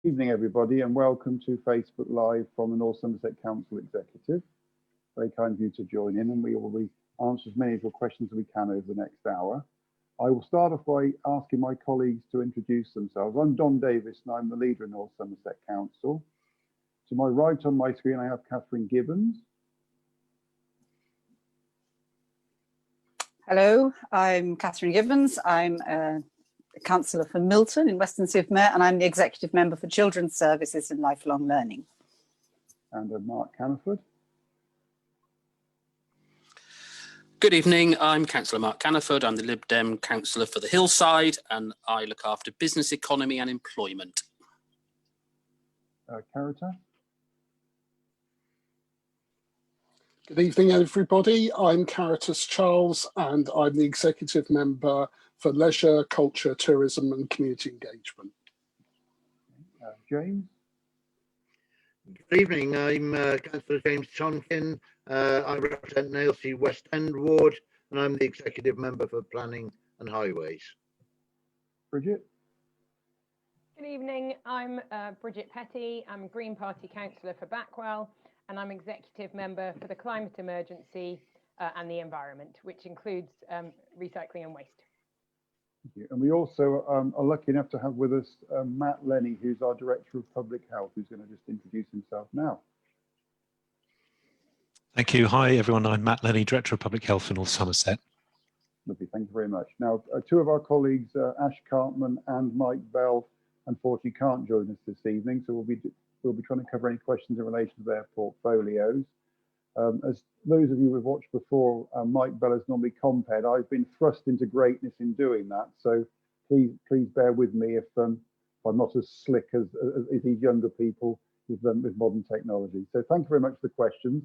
Evening, everybody, and welcome to Facebook Live from the North Somerset Council Executive. Very kind of you to join in, and we will answer as many of your questions as we can over the next hour. I will start off by asking my colleagues to introduce themselves. I'm Don Davis, and I'm the leader in North Somerset Council. To my right on my screen, I have Catherine Gibbons. Hello, I'm Catherine Gibbons. I'm a councillor for Milton in Weston-super-Mare, and I'm the executive member for Children's Services and Lifelong Learning. And Mark Caniford. Good evening, I'm Councillor Mark Caniford. I'm the Lib Dem councillor for the Hillside, and I look after business, economy and employment. Carita. Good evening, everybody. I'm Caritas Charles, and I'm the executive member for leisure, culture, tourism and community engagement. James. Good evening, I'm Councillor James Chonkin. I represent Nailsea West End Ward, and I'm the executive member for planning and highways. Bridget. Good evening, I'm Bridget Petty. I'm Green Party councillor for Backwell, and I'm executive member for the climate emergency and the environment, which includes recycling and waste. Thank you. And we also are lucky enough to have with us Matt Lenny, who's our Director of Public Health, who's going to just introduce himself now. Thank you. Hi, everyone. I'm Matt Lenny, Director of Public Health for North Somerset. Lovely. Thank you very much. Now, two of our colleagues, Ash Cartman and Mike Bell, unfortunately can't join us this evening, so we'll be trying to cover any questions in relation to their portfolios. As those of you who've watched before, Mike Bell is normally comped. I've been thrust into greatness in doing that, so please bear with me if I'm not as slick as these younger people with modern technology. So thank you very much for the questions.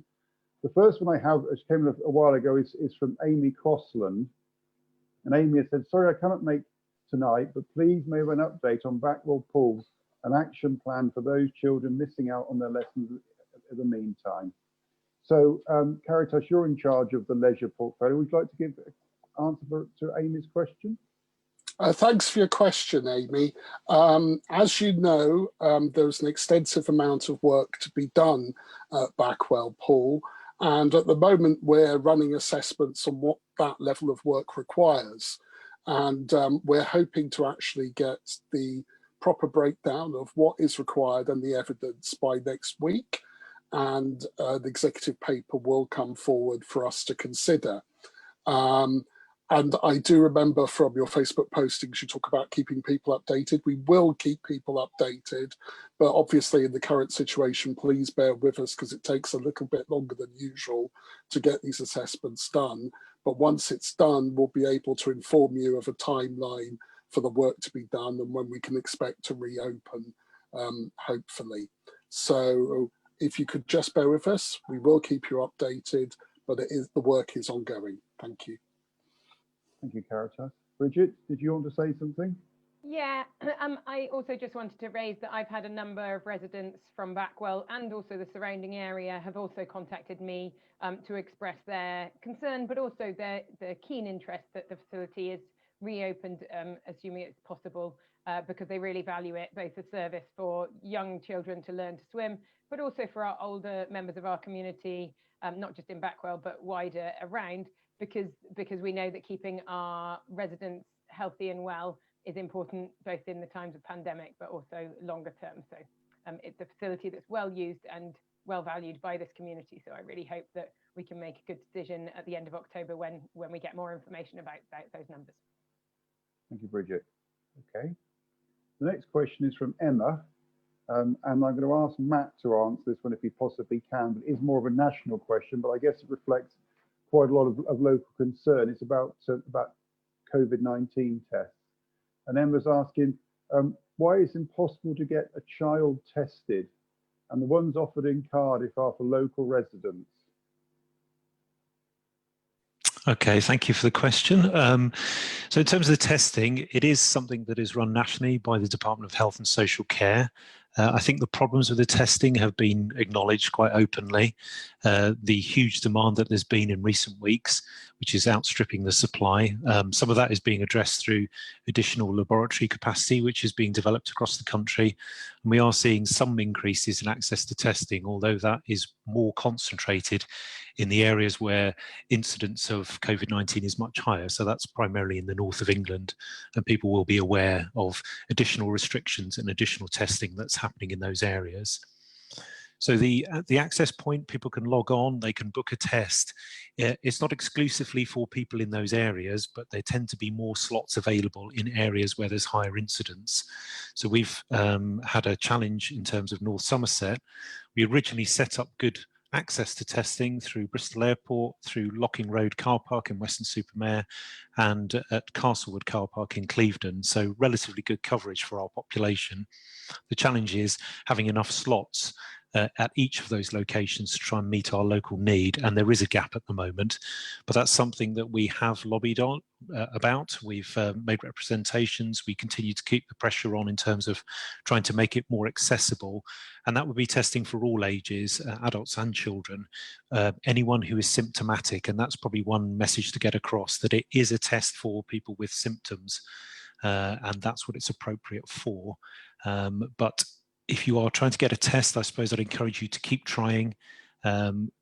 The first one I have, which came a while ago, is from Amy Crossland. And Amy has said, sorry, I cannot make tonight, but please may have an update on Backwell Pool, an action plan for those children missing out on their lessons in the meantime. So, Caritas, you're in charge of the leisure portfolio. Would you like to give an answer to Amy's question? Thanks for your question, Amy. As you know, there's an extensive amount of work to be done at Backwell Pool. And at the moment, we're running assessments on what that level of work requires. And we're hoping to actually get the proper breakdown of what is required and the evidence by next week. And the executive paper will come forward for us to consider. And I do remember from your Facebook postings, you talk about keeping people updated. We will keep people updated, but obviously in the current situation, please bear with us because it takes a little bit longer than usual to get these assessments done. But once it's done, we'll be able to inform you of a timeline for the work to be done and when we can expect to reopen, hopefully. So if you could just bear with us, we will keep you updated, but the work is ongoing. Thank you. Thank you, Caritas. Bridget, did you want to say something? Yeah, I also just wanted to raise that I've had a number of residents from Backwell and also the surrounding area have also contacted me to express their concern, but also their keen interest that the facility is reopened as soon as possible, because they really value it, both a service for young children to learn to swim, but also for our older members of our community, not just in Backwell, but wider around, because we know that keeping our residents healthy and well is important both in the times of pandemic, but also longer term. So it's a facility that's well used and well valued by this community. So I really hope that we can make a good decision at the end of October when we get more information about those numbers. Thank you, Bridget. Okay. The next question is from Emma. And I'm going to ask Matt to answer this one if he possibly can, but it is more of a national question, but I guess it reflects quite a lot of local concern. It's about COVID-19 tests. And Emma's asking, why it's impossible to get a child tested and the ones offered in Cardiff are for local residents? Okay, thank you for the question. So in terms of the testing, it is something that is run nationally by the Department of Health and Social Care. I think the problems with the testing have been acknowledged quite openly. The huge demand that there's been in recent weeks, which is outstripping the supply. Some of that is being addressed through additional laboratory capacity, which is being developed across the country. And we are seeing some increases in access to testing, although that is more concentrated in the areas where incidence of COVID-19 is much higher. So that's primarily in the north of England, and people will be aware of additional restrictions and additional testing that's happening in those areas. So the access point, people can log on, they can book a test. It's not exclusively for people in those areas, but there tend to be more slots available in areas where there's higher incidence. So we've had a challenge in terms of North Somerset. We originally set up good access to testing through Bristol Airport, through Locking Road Car Park in Weston-super-Mare, and at Castlewood Car Park in Clevedon. So relatively good coverage for our population. The challenge is having enough slots at each of those locations to try and meet our local need, and there is a gap at the moment, but that's something that we have lobbied on about. We've made representations. We continue to keep the pressure on in terms of trying to make it more accessible, and that would be testing for all ages, adults and children, anyone who is symptomatic, and that's probably one message to get across, that it is a test for people with symptoms, and that's what it's appropriate for. But if you are trying to get a test, I suppose I'd encourage you to keep trying,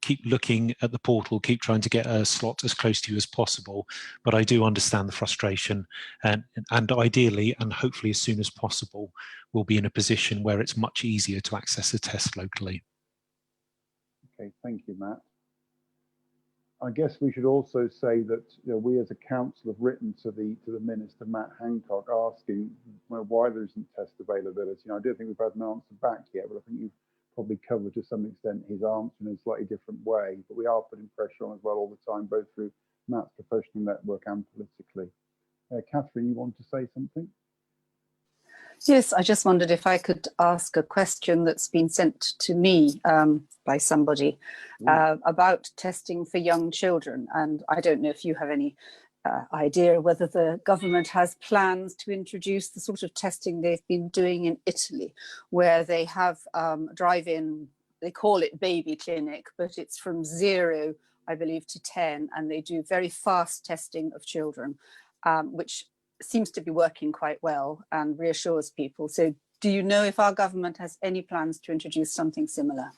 keep looking at the portal, keep trying to get a slot as close to you as possible. But I do understand the frustration, and ideally, and hopefully as soon as possible, we'll be in a position where it's much easier to access a test locally. Okay, thank you, Matt. I guess we should also say that we as a council have written to the Minister, Matt Hancock, asking why there isn't test availability. I don't think we've had an answer back yet, but I think you've probably covered to some extent his answer in a slightly different way. But we are putting pressure on as well all the time, both through Matt's professional network and politically. Catherine, you want to say something? Yes, I just wondered if I could ask a question that's been sent to me by somebody about testing for young children. And I don't know if you have any idea whether the government has plans to introduce the sort of testing they've been doing in Italy, where they have drive-in, they call it baby clinic, but it's from 0, I believe, to 10, and they do very fast testing of children, which seems to be working quite well and reassures people. So do you know if our government has any plans to introduce something similar?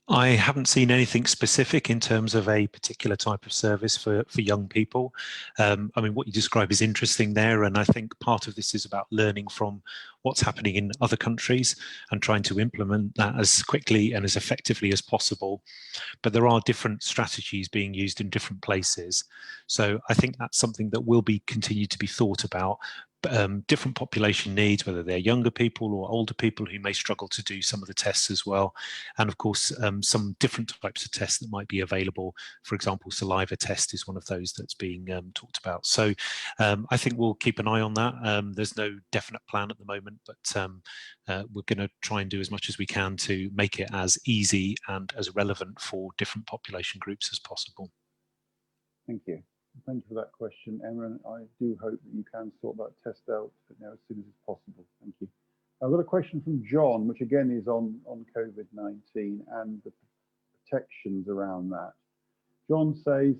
I haven't seen anything specific in terms of a particular type of service for young people. I mean, what you describe is interesting there, and I think part of this is about learning from what's happening in other countries and trying to implement that as quickly and as effectively as possible. But there are different strategies being used in different places. So I think that's something that will be continued to be thought about. Different population needs, whether they're younger people or older people who may struggle to do some of the tests as well. And of course, some different types of tests that might be available. For example, saliva test is one of those that's being talked about. So I think we'll keep an eye on that. There's no definite plan at the moment, but we're going to try and do as much as we can to make it as easy and as relevant for different population groups as possible. Thank you. Thank you for that question, Emma, and I do hope that you can sort that test out as soon as it's possible. Thank you. I've got a question from John, which again is on COVID-19 and the protections around that. John says,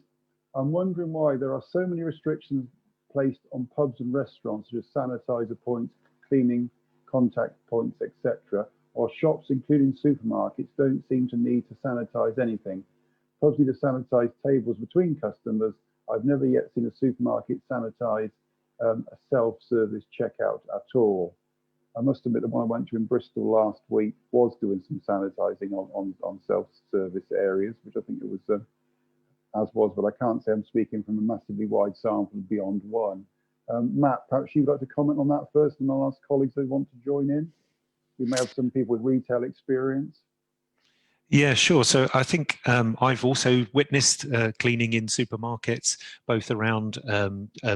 I'm wondering why there are so many restrictions placed on pubs and restaurants, such as sanitizer points, cleaning, contact points, etc., or shops, including supermarkets, don't seem to need to sanitize anything. Pubs need to sanitize tables between customers. I've never yet seen a supermarket sanitize a self-service checkout at all. I must admit the one I went to in Bristol last week was doing some sanitizing on self-service areas, which I think it was as was, but I can't say I'm speaking from a massively wide sample beyond one. Matt, perhaps you'd like to comment on that first, and I'll ask colleagues who want to join in. We may have some people with retail experience. Yeah, sure. So I think I've also witnessed cleaning in supermarkets, both around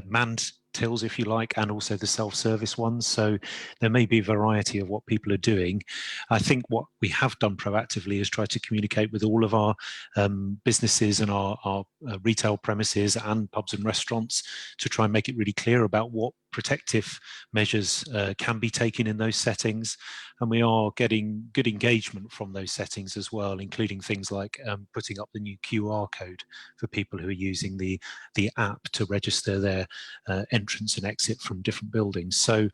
manned tills, if you like, and also the self-service ones. So there may be a variety of what people are doing. I think what we have done proactively is try to communicate with all of our businesses and our retail premises and pubs and restaurants to try and make it really clear about what protective measures can be taken in those settings. And we are getting good engagement from those settings as well, including things like putting up the new QR code for people who are using the app to register their entrance and exit from different buildings. So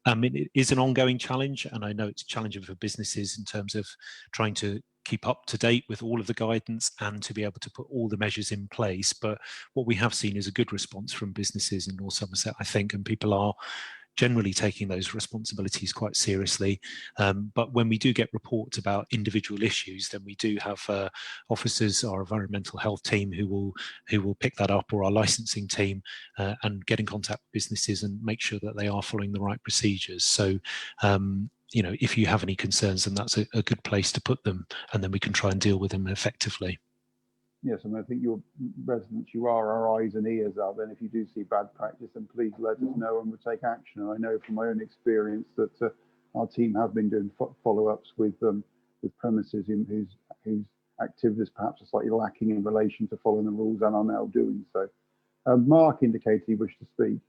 It is an ongoing challenge, and I know it's challenging for businesses in terms of trying to keep up to date with all of the guidance and to be able to put all the measures in place. But what we have seen is a good response from businesses in North Somerset, I think, and people are generally taking those responsibilities quite seriously. But when we do get reports about individual issues, then we do have officers, our environmental health team, who will pick that up, or our licensing team, and get in contact with businesses and make sure that they are following the right procedures. So you know, if you have any concerns, then that's a good place to put them, and then we can try and deal with them effectively. Yes, and I think your residents, you are our eyes and ears out there. And if you do see bad practice, then please let us know and we'll take action. And I know from my own experience that our team have been doing follow-ups with premises whose activities perhaps are slightly lacking in relation to following the rules and are now doing so. Mark indicated he wished to speak.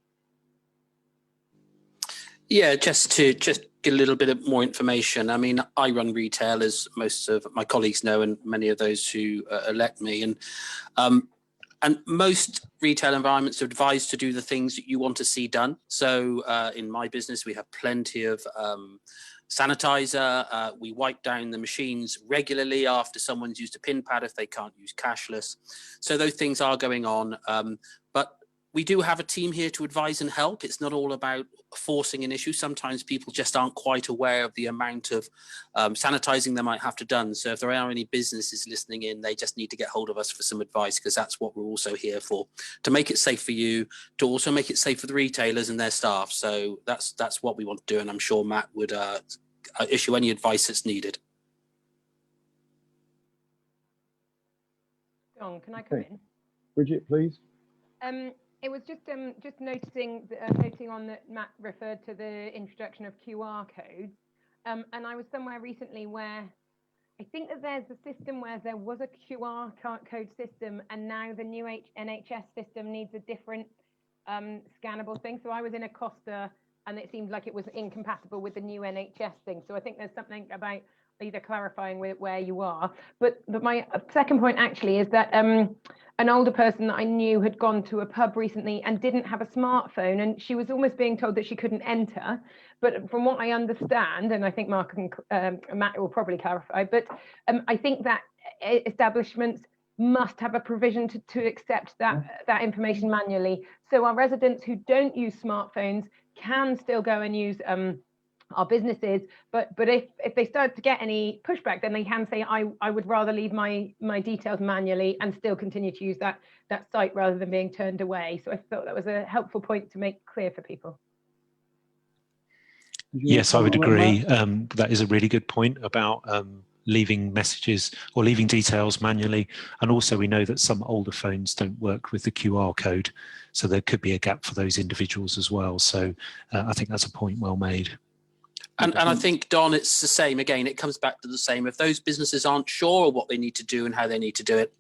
Yeah, just get a little bit more information. I mean, I run retail, as most of my colleagues know, and many of those who elect me. And most retail environments are advised to do the things that you want to see done. So in my business, we have plenty of sanitizer. We wipe down the machines regularly after someone's used a pin pad if they can't use cashless. So those things are going on. But we do have a team here to advise and help. It's not all about forcing an issue. Sometimes people just aren't quite aware of the amount of sanitizing they might have to done. So if there are any businesses listening in, they just need to get hold of us for some advice, because that's what we're also here for, to make it safe for you, to also make it safe for the retailers and their staff. So that's what we want to do. And I'm sure Matt would issue any advice that's needed. John, can I come in? Bridget, please. It was just noting on that Matt referred to the introduction of QR codes, and I was somewhere recently where I think that there's a system where there was a QR code system, and now the new NHS system needs a different scannable thing. So I was in a Costa, and it seemed like it was incompatible with the new NHS thing. So I think there's something about either clarifying where you are. But my second point actually is that an older person that I knew had gone to a pub recently and didn't have a smartphone, and she was almost being told that she couldn't enter. But from what I understand, and I think Mark and Matt will probably clarify, but I think that establishments must have a provision to accept that information manually. So our residents who don't use smartphones can still go and use our businesses, but if they start to get any pushback, then they can say, I would rather leave my details manually and still continue to use that site rather than being turned away. So I thought that was a helpful point to make clear for people. Yes, I would agree. That is a really good point about leaving messages or leaving details manually. And also we know that some older phones don't work with the QR code. So there could be a gap for those individuals as well. So I think that's a point well made. And I think, Don, it's the same. Again, it comes back to the same. If those businesses aren't sure what they need to do and how they need to do it,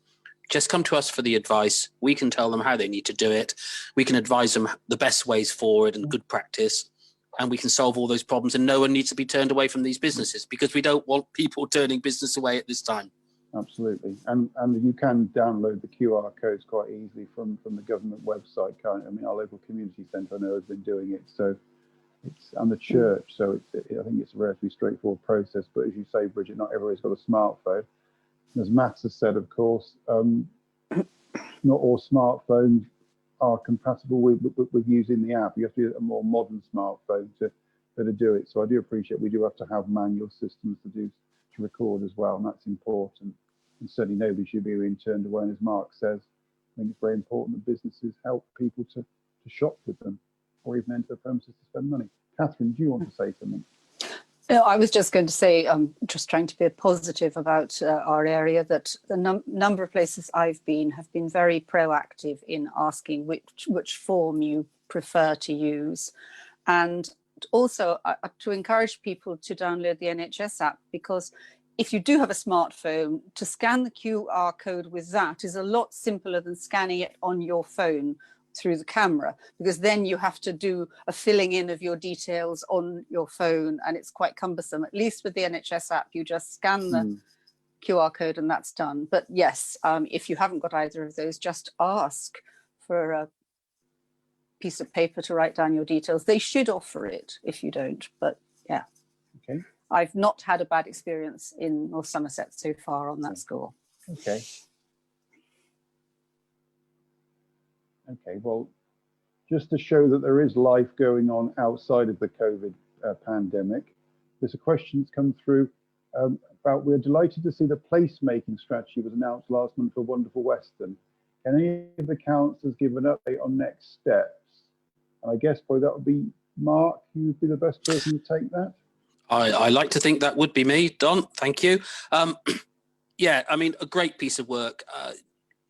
just come to us for the advice. We can tell them how they need to do it. We can advise them the best ways forward and good practice, and we can solve all those problems. And no one needs to be turned away from these businesses, because we don't want people turning business away at this time. Absolutely. And you can download the QR codes quite easily from the government website, can't you? I mean, our local community centre, I know, has been doing it. So and the church, so I think it's a relatively straightforward process. But as you say, Bridget, not everybody's got a smartphone. As Matt has said, of course, not all smartphones are compatible with using the app. You have to use a more modern smartphone to do it. So I do appreciate we do have to have manual systems to record as well, and that's important. And certainly nobody should be being turned away. And as Mark says, I think it's very important that businesses help people to shop with them, or even enter premises to spend money. Catherine, do you want to say something? No, I was just going to say, just trying to be positive about our area, that the number of places I've been have been very proactive in asking which form you prefer to use. And also to encourage people to download the NHS app, because if you do have a smartphone, to scan the QR code with that is a lot simpler than scanning it on your phone through the camera, because then you have to do a filling in of your details on your phone, and it's quite cumbersome. At least with the NHS app, you just scan the QR code and that's done. But yes, if you haven't got either of those, just ask for piece of paper to write down your details. They should offer it if you don't, but yeah. Okay. I've not had a bad experience in North Somerset so far on that score. Okay. Okay, well, just to show that there is life going on outside of the COVID pandemic, there's a question that's come through about, we're delighted to see the placemaking strategy was announced last month for Wonderful Western. Can any of the councillors give an update on next steps? And I guess probably that would be Mark, you would be the best person to take that. I like to think that would be me, Don. Thank you. Yeah, I mean, a great piece of work.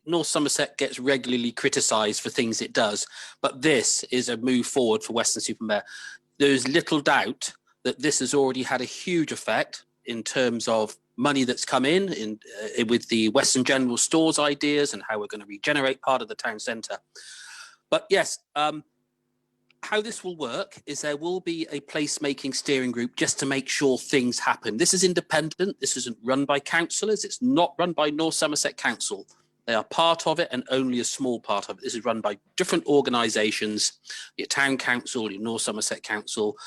North Somerset gets regularly criticised for things it does, but this is a move forward for Weston-super-Mare. There's little doubt that this has already had a huge effect in terms of money that's come in with the Western General Stores ideas and how we're going to regenerate part of the town centre. But yes, how this will work is there will be a placemaking steering group just to make sure things happen. This is independent. This isn't run by councillors. It's not run by North Somerset Council. They are part of it and only a small part of it. This is run by different organisations, your town council, your North Somerset Council,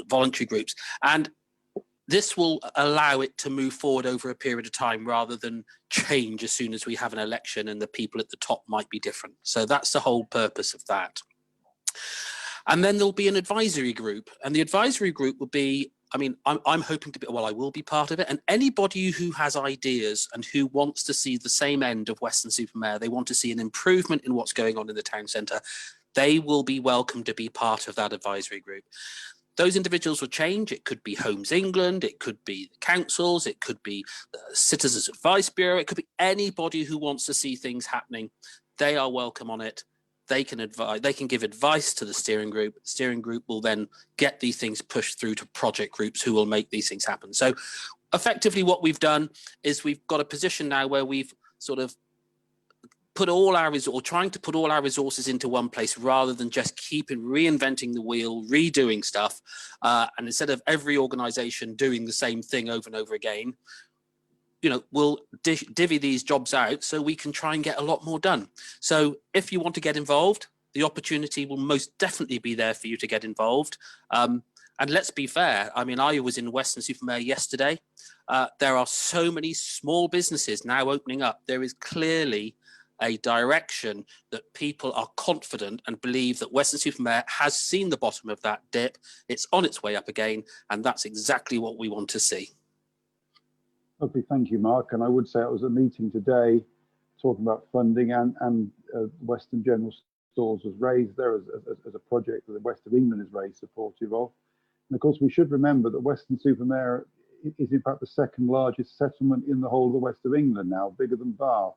voluntary groups. And this will allow it to move forward over a period of time rather than change as soon as we have an election and the people at the top might be different. So that's the whole purpose of that. And then there'll be an advisory group, and the advisory group will be, I mean, I'm hoping to be, well, I will be part of it, and anybody who has ideas and who wants to see the same end of Weston-super-Mare, they want to see an improvement in what's going on in the town centre, they will be welcome to be part of that advisory group. Those individuals will change. It could be Homes England, it could be the councils, it could be the Citizens Advice Bureau, it could be anybody who wants to see things happening. They are welcome on it. They can advise, they can give advice to the steering group. The steering group will then get these things pushed through to project groups who will make these things happen. So effectively what we've done is we've got a position now where we've sort of put all our trying to put all our resources into one place rather than just keeping reinventing the wheel, redoing stuff. And instead of every organization doing the same thing over and over again, you know, we'll divvy these jobs out so we can try and get a lot more done. So if you want to get involved, the opportunity will most definitely be there for you to get involved. And let's be fair. I mean, I was in Weston-super-Mare yesterday. There are so many small businesses now opening up. There is clearly a direction that people are confident and believe that Weston-super-Mare has seen the bottom of that dip. It's on its way up again. And that's exactly what we want to see. Okay, thank you, Mark. And I would say it was a meeting today talking about funding, and Western General Stores was raised there as a project that the West of England is very supportive of. And of course, we should remember that Weston-super-Mare is in fact the second largest settlement in the whole of the West of England now, bigger than Bath.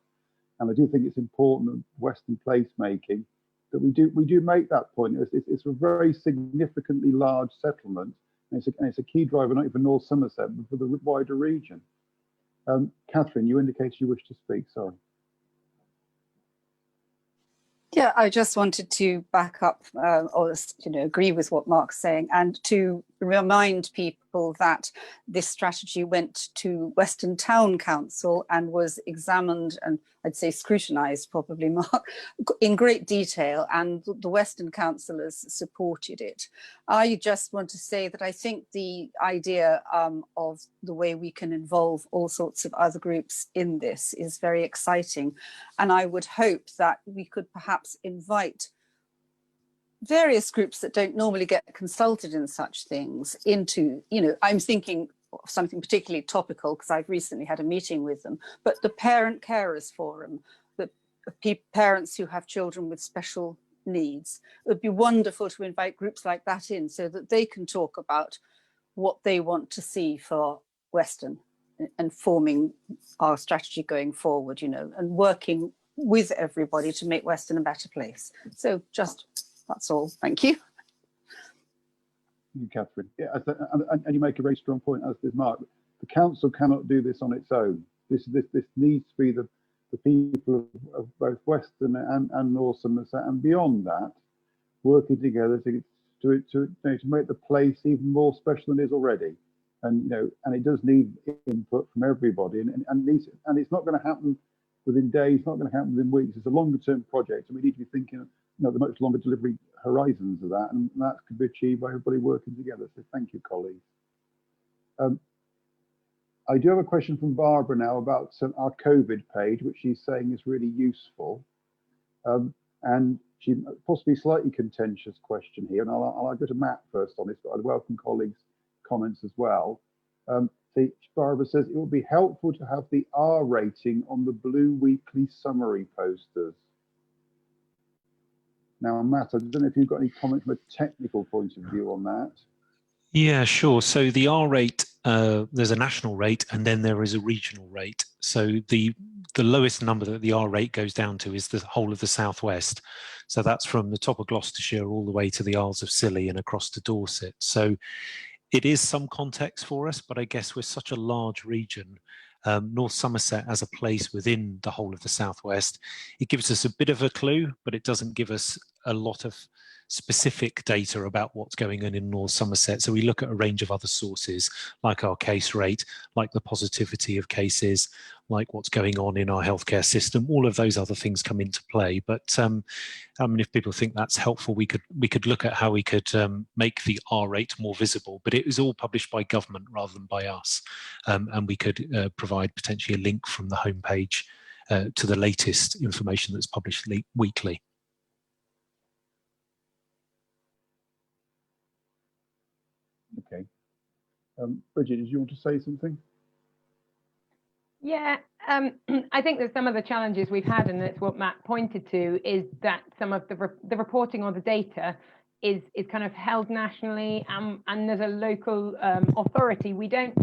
And I do think it's important that Western placemaking, that we do make that point. It's a very significantly large settlement, and it's a key driver not even for North Somerset, but for the wider region. Catherine, you indicated you wish to speak, sorry. Yeah, I just wanted to back up or agree with what Mark's saying, and to remind people that this strategy went to Western Town Council and was examined and I'd say scrutinised, probably, Mark, in great detail, and the Western councillors supported it. I just want to say that I think the idea of the way we can involve all sorts of other groups in this is very exciting, and I would hope that we could perhaps invite various groups that don't normally get consulted in such things into, I'm thinking of something particularly topical because I've recently had a meeting with them, but the Parent Carers Forum, the parents who have children with special needs. It would be wonderful to invite groups like that in so that they can talk about what they want to see for Western and forming our strategy going forward, and working with everybody to make Western a better place. So that's all. Thank you. You, Catherine. Yeah, and you make a very strong point, as does Mark. The council cannot do this on its own. This needs to be the people of both Western and North Somerset and beyond that, working together to make the place even more special than it is already. And and it does need input from everybody. And it's not going to happen within days. It's not going to happen within weeks. It's a longer term project, and we need to be thinking the much longer delivery horizons of that, and that could be achieved by everybody working together. So thank you, colleagues. I do have a question from Barbara now about our COVID page, which she's saying is really useful. And she possibly slightly contentious question here, and I'll go to Matt first on this, but I'd welcome colleagues' comments as well. So Barbara says it would be helpful to have the R rating on the blue weekly summary posters. Now, Matt, I don't know if you've got any comment from a technical point of view on that. Yeah, sure. So the R rate, there's a national rate and then there is a regional rate. So the lowest number that the R rate goes down to is the whole of the southwest. So that's from the top of Gloucestershire all the way to the Isles of Scilly and across to Dorset. So it is some context for us, but I guess we're such a large region. North Somerset as a place within the whole of the southwest, it gives us a bit of a clue, but it doesn't give us a lot of specific data about what's going on in North Somerset. So we look at a range of other sources, like our case rate, like the positivity of cases, like what's going on in our healthcare system. All of those other things come into play. But I mean, if people think that's helpful, we could look at how we could make the R rate more visible. But it was all published by government rather than by us, and we could provide potentially a link from the homepage to the latest information that's published weekly. Okay. Bridget, did you want to say something? Yeah, I think that some of the challenges we've had, and that's what Matt pointed to, is that some of the reporting or the data is kind of held nationally, and there's a local authority. We don't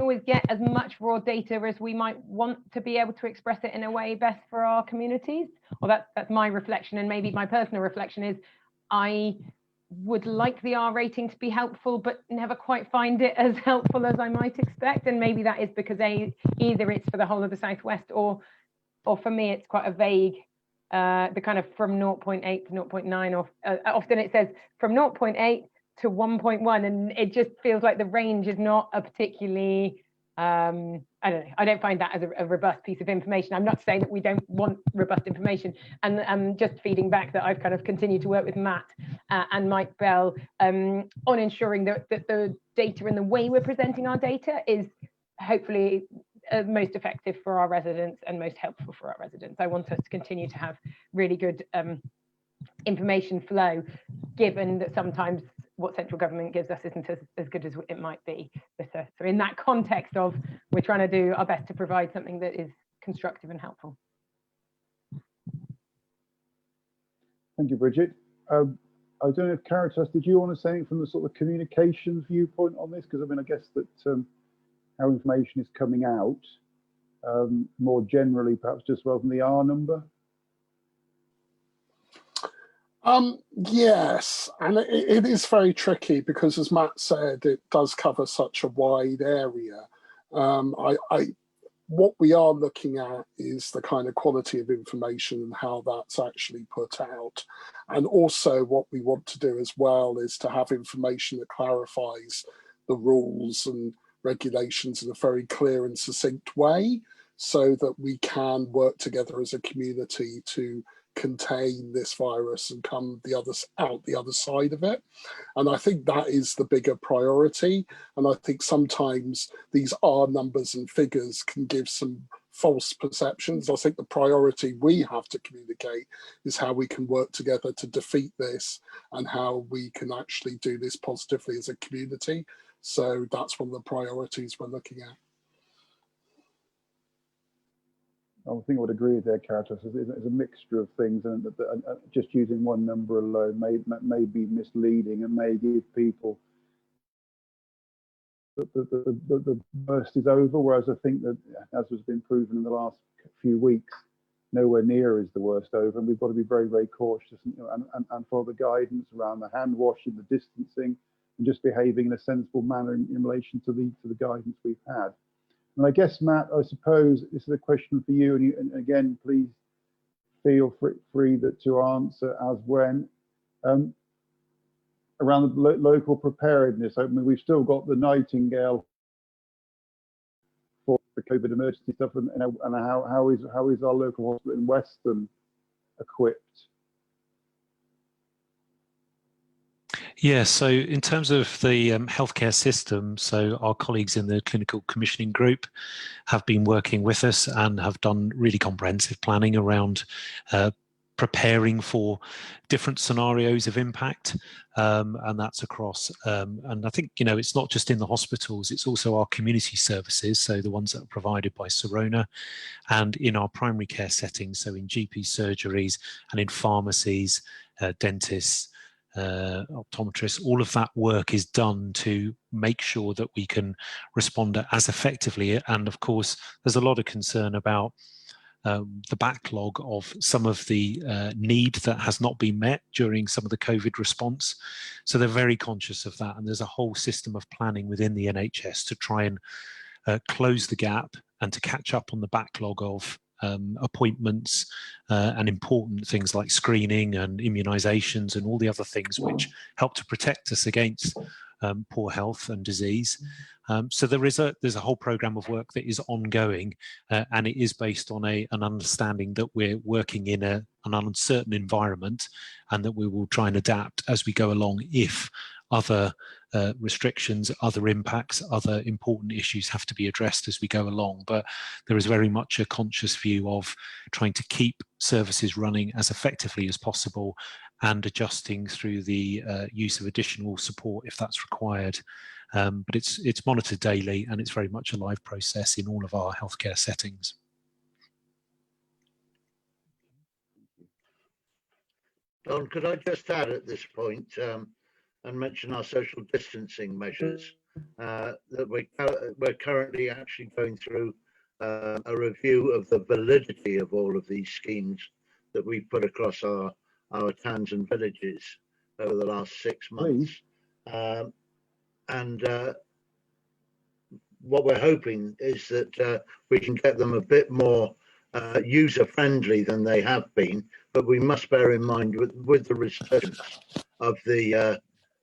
always get as much raw data as we might want to be able to express it in a way best for our communities. Well, that's my reflection, and maybe my personal reflection is I would like the R rating to be helpful, but never quite find it as helpful as I might expect. And maybe that is because either it's for the whole of the southwest, or for me it's quite a vague, the kind of from 0.8 to 0.9, or often it says from 0.8 to 1.1, and it just feels like the range is not a particularly I don't know, I don't find that as a robust piece of information. I'm not saying that we don't want robust information, and I'm just feeding back that I've kind of continued to work with Matt and Mike Bell on ensuring that the data and the way we're presenting our data is hopefully most effective for our residents and most helpful for our residents. I want us to continue to have really good information flow, given that sometimes what central government gives us isn't as good as it might be. But, so in that context of, we're trying to do our best to provide something that is constructive and helpful. Thank you, Bridget. I don't know if Caritas, did you want to say anything from the sort of communications viewpoint on this? Because I mean, I guess that how information is coming out more generally, perhaps just rather than the R number. Yes, and it is very tricky because, as Matt said, it does cover such a wide area. What we are looking at is the kind of quality of information and how that's actually put out. And also what we want to do as well is to have information that clarifies the rules and regulations in a very clear and succinct way, so that we can work together as a community to contain this virus and come out the other side of it. And I think that is the bigger priority. And I think sometimes these R numbers and figures can give some false perceptions. I think the priority we have to communicate is how we can work together to defeat this, and how we can actually do this positively as a community. So that's one of the priorities we're looking at. I think I would agree with there, Caritas. It's a mixture of things, and just using one number alone may be misleading and may give people the burst is over. Whereas I think that, as has been proven in the last few weeks, nowhere near is the worst over, and we've got to be very, very cautious and follow the guidance around the hand washing, the distancing, and just behaving in a sensible manner in relation to the guidance we've had. And I guess, Matt, I suppose this is a question for you, and again, please feel free to answer as when. Around the local preparedness, I mean, we've still got the Nightingale for the COVID emergency stuff, and how is our local hospital in Weston equipped? Yeah, so in terms of the healthcare system, so our colleagues in the clinical commissioning group have been working with us and have done really comprehensive planning around preparing for different scenarios of impact, and that's across, and I think, you know, it's not just in the hospitals, it's also our community services, so the ones that are provided by Sirona, and in our primary care settings, so in GP surgeries and in pharmacies, dentists, optometrists. All of that work is done to make sure that we can respond as effectively. And of course, there's a lot of concern about the backlog of some of the need that has not been met during some of the COVID response. So they're very conscious of that. And there's a whole system of planning within the NHS to try and close the gap and to catch up on the backlog of appointments and important things like screening and immunisations and all the other things which help to protect us against poor health and disease. So there's a whole programme of work that is ongoing, and it is based on an understanding that we're working in an uncertain environment, and that we will try and adapt as we go along if other restrictions, other impacts, other important issues have to be addressed as we go along. But there is very much a conscious view of trying to keep services running as effectively as possible and adjusting through the use of additional support if that's required. But it's monitored daily, and it's very much a live process in all of our healthcare settings. Don, could I just add at this point and mention our social distancing measures, that we're currently actually going through a review of the validity of all of these schemes that we put across our towns and villages over the last 6 months. And what we're hoping is that we can get them a bit more user-friendly than they have been, but we must bear in mind with the resurgence of the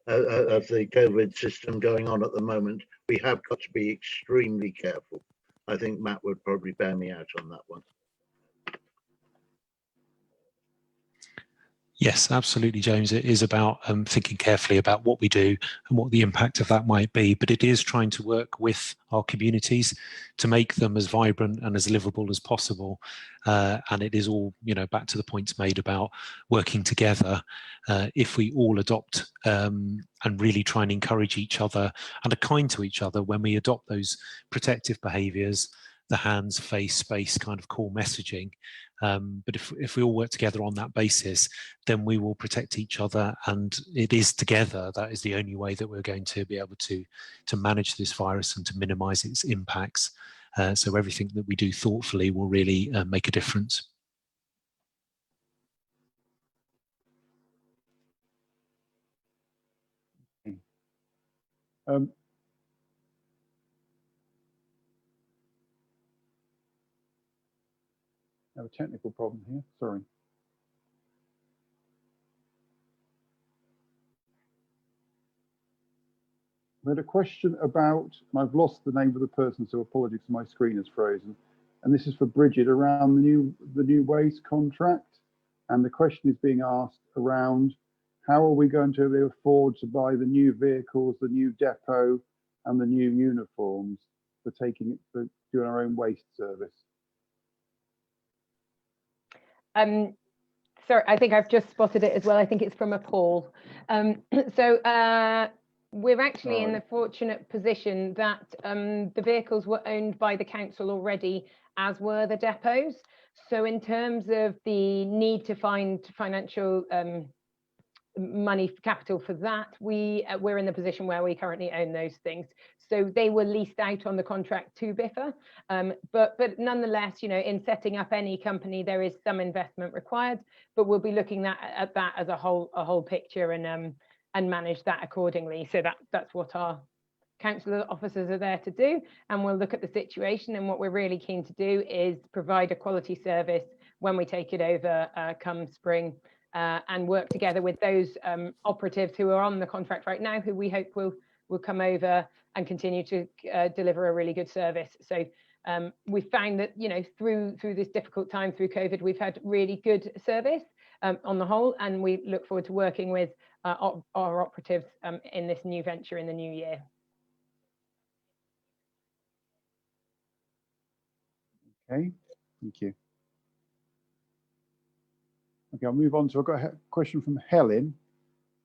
COVID system going on at the moment, we have got to be extremely careful. I think Matt would probably bear me out on that one. Yes, absolutely, James. It is about thinking carefully about what we do and what the impact of that might be, but it is trying to work with our communities to make them as vibrant and as livable as possible. And it is all, you know, back to the points made about working together. If we all adopt and really try and encourage each other and are kind to each other when we adopt those protective behaviours, the hands, face, space kind of core messaging. But if we all work together on that basis, then we will protect each other, and it is together that is the only way that we're going to be able to manage this virus and to minimise its impacts. So everything that we do thoughtfully will really make a difference. I have a technical problem here, sorry. We had a question about, and I've lost the name of the person, so apologies, my screen is frozen. And this is for Bridget around the new waste contract. And the question is being asked around how are we going to afford to buy the new vehicles, the new depot, and the new uniforms for doing our own waste service. Sorry, I think I've just spotted it as well. I think it's from a Paul. We're actually in the fortunate position that the vehicles were owned by the council already, as were the depots. So in terms of the need to find financial money capital for that, we're in the position where we currently own those things. So they were leased out on the contract to Biffa, but nonetheless, you know, in setting up any company, there is some investment required, but we'll be looking at that as a whole picture and manage that accordingly. So that's what our council officers are there to do, and we'll look at the situation, and what we're really keen to do is provide a quality service when we take it over come spring, and work together with those operatives who are on the contract right now, who we hope will come over and continue to deliver a really good service. So we found that, you know, through this difficult time through COVID, we've had really good service on the whole, and we look forward to working with our operatives in this new venture in the new year. Okay, thank you. Okay, I'll move on to, I've got a question from Helen.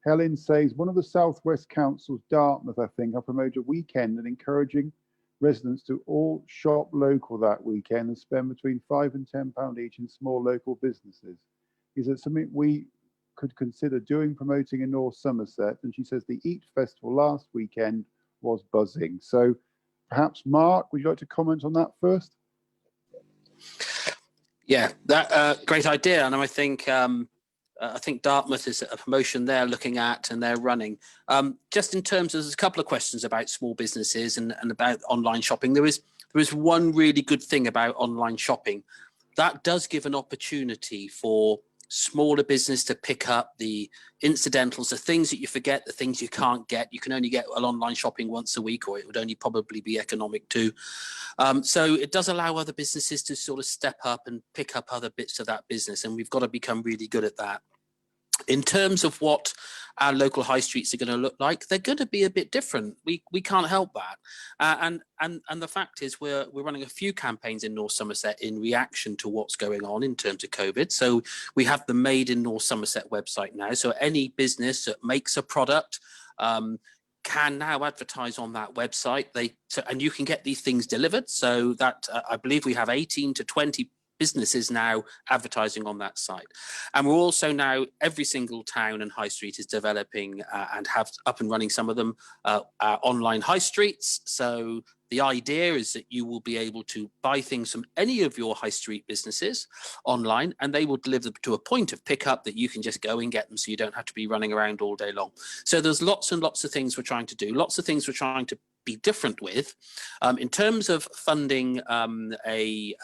Helen says, one of the Southwest Councils, Dartmouth, I think, are promoted a weekend and encouraging residents to all shop local that weekend and spend between £5 and £10 each in small local businesses. Is it something we could consider doing, promoting in North Somerset? And she says the Eat Festival last weekend was buzzing. So perhaps Mark, would you like to comment on that first? Yeah, that great idea, and I think Dartmouth is a promotion they're looking at and they're running. Just in terms of, there's a couple of questions about small businesses and about online shopping. There is one really good thing about online shopping. That does give an opportunity for smaller business to pick up the incidentals, the things that you forget, the things you can't get. You can only get online shopping once a week, or it would only probably be economic too. So it does allow other businesses to sort of step up and pick up other bits of that business, and we've got to become really good at that. In terms of what our local high streets are going to look like, they're going to be a bit different. We can't help that. And the fact is we're running a few campaigns in North Somerset in reaction to what's going on in terms of COVID. So we have the Made in North Somerset website now. So any business that makes a product can now advertise on that website. And you can get these things delivered. So that I believe we have 18 to 20 businesses now advertising on that site. And we're also now, every single town and high street is developing and have up and running some of them online high streets. So the idea is that you will be able to buy things from any of your high street businesses online, and they will deliver them to a point of pickup that you can just go and get them, so you don't have to be running around all day long. So there's lots and lots of things we're trying to do, lots of things we're trying to be different with. In terms of funding a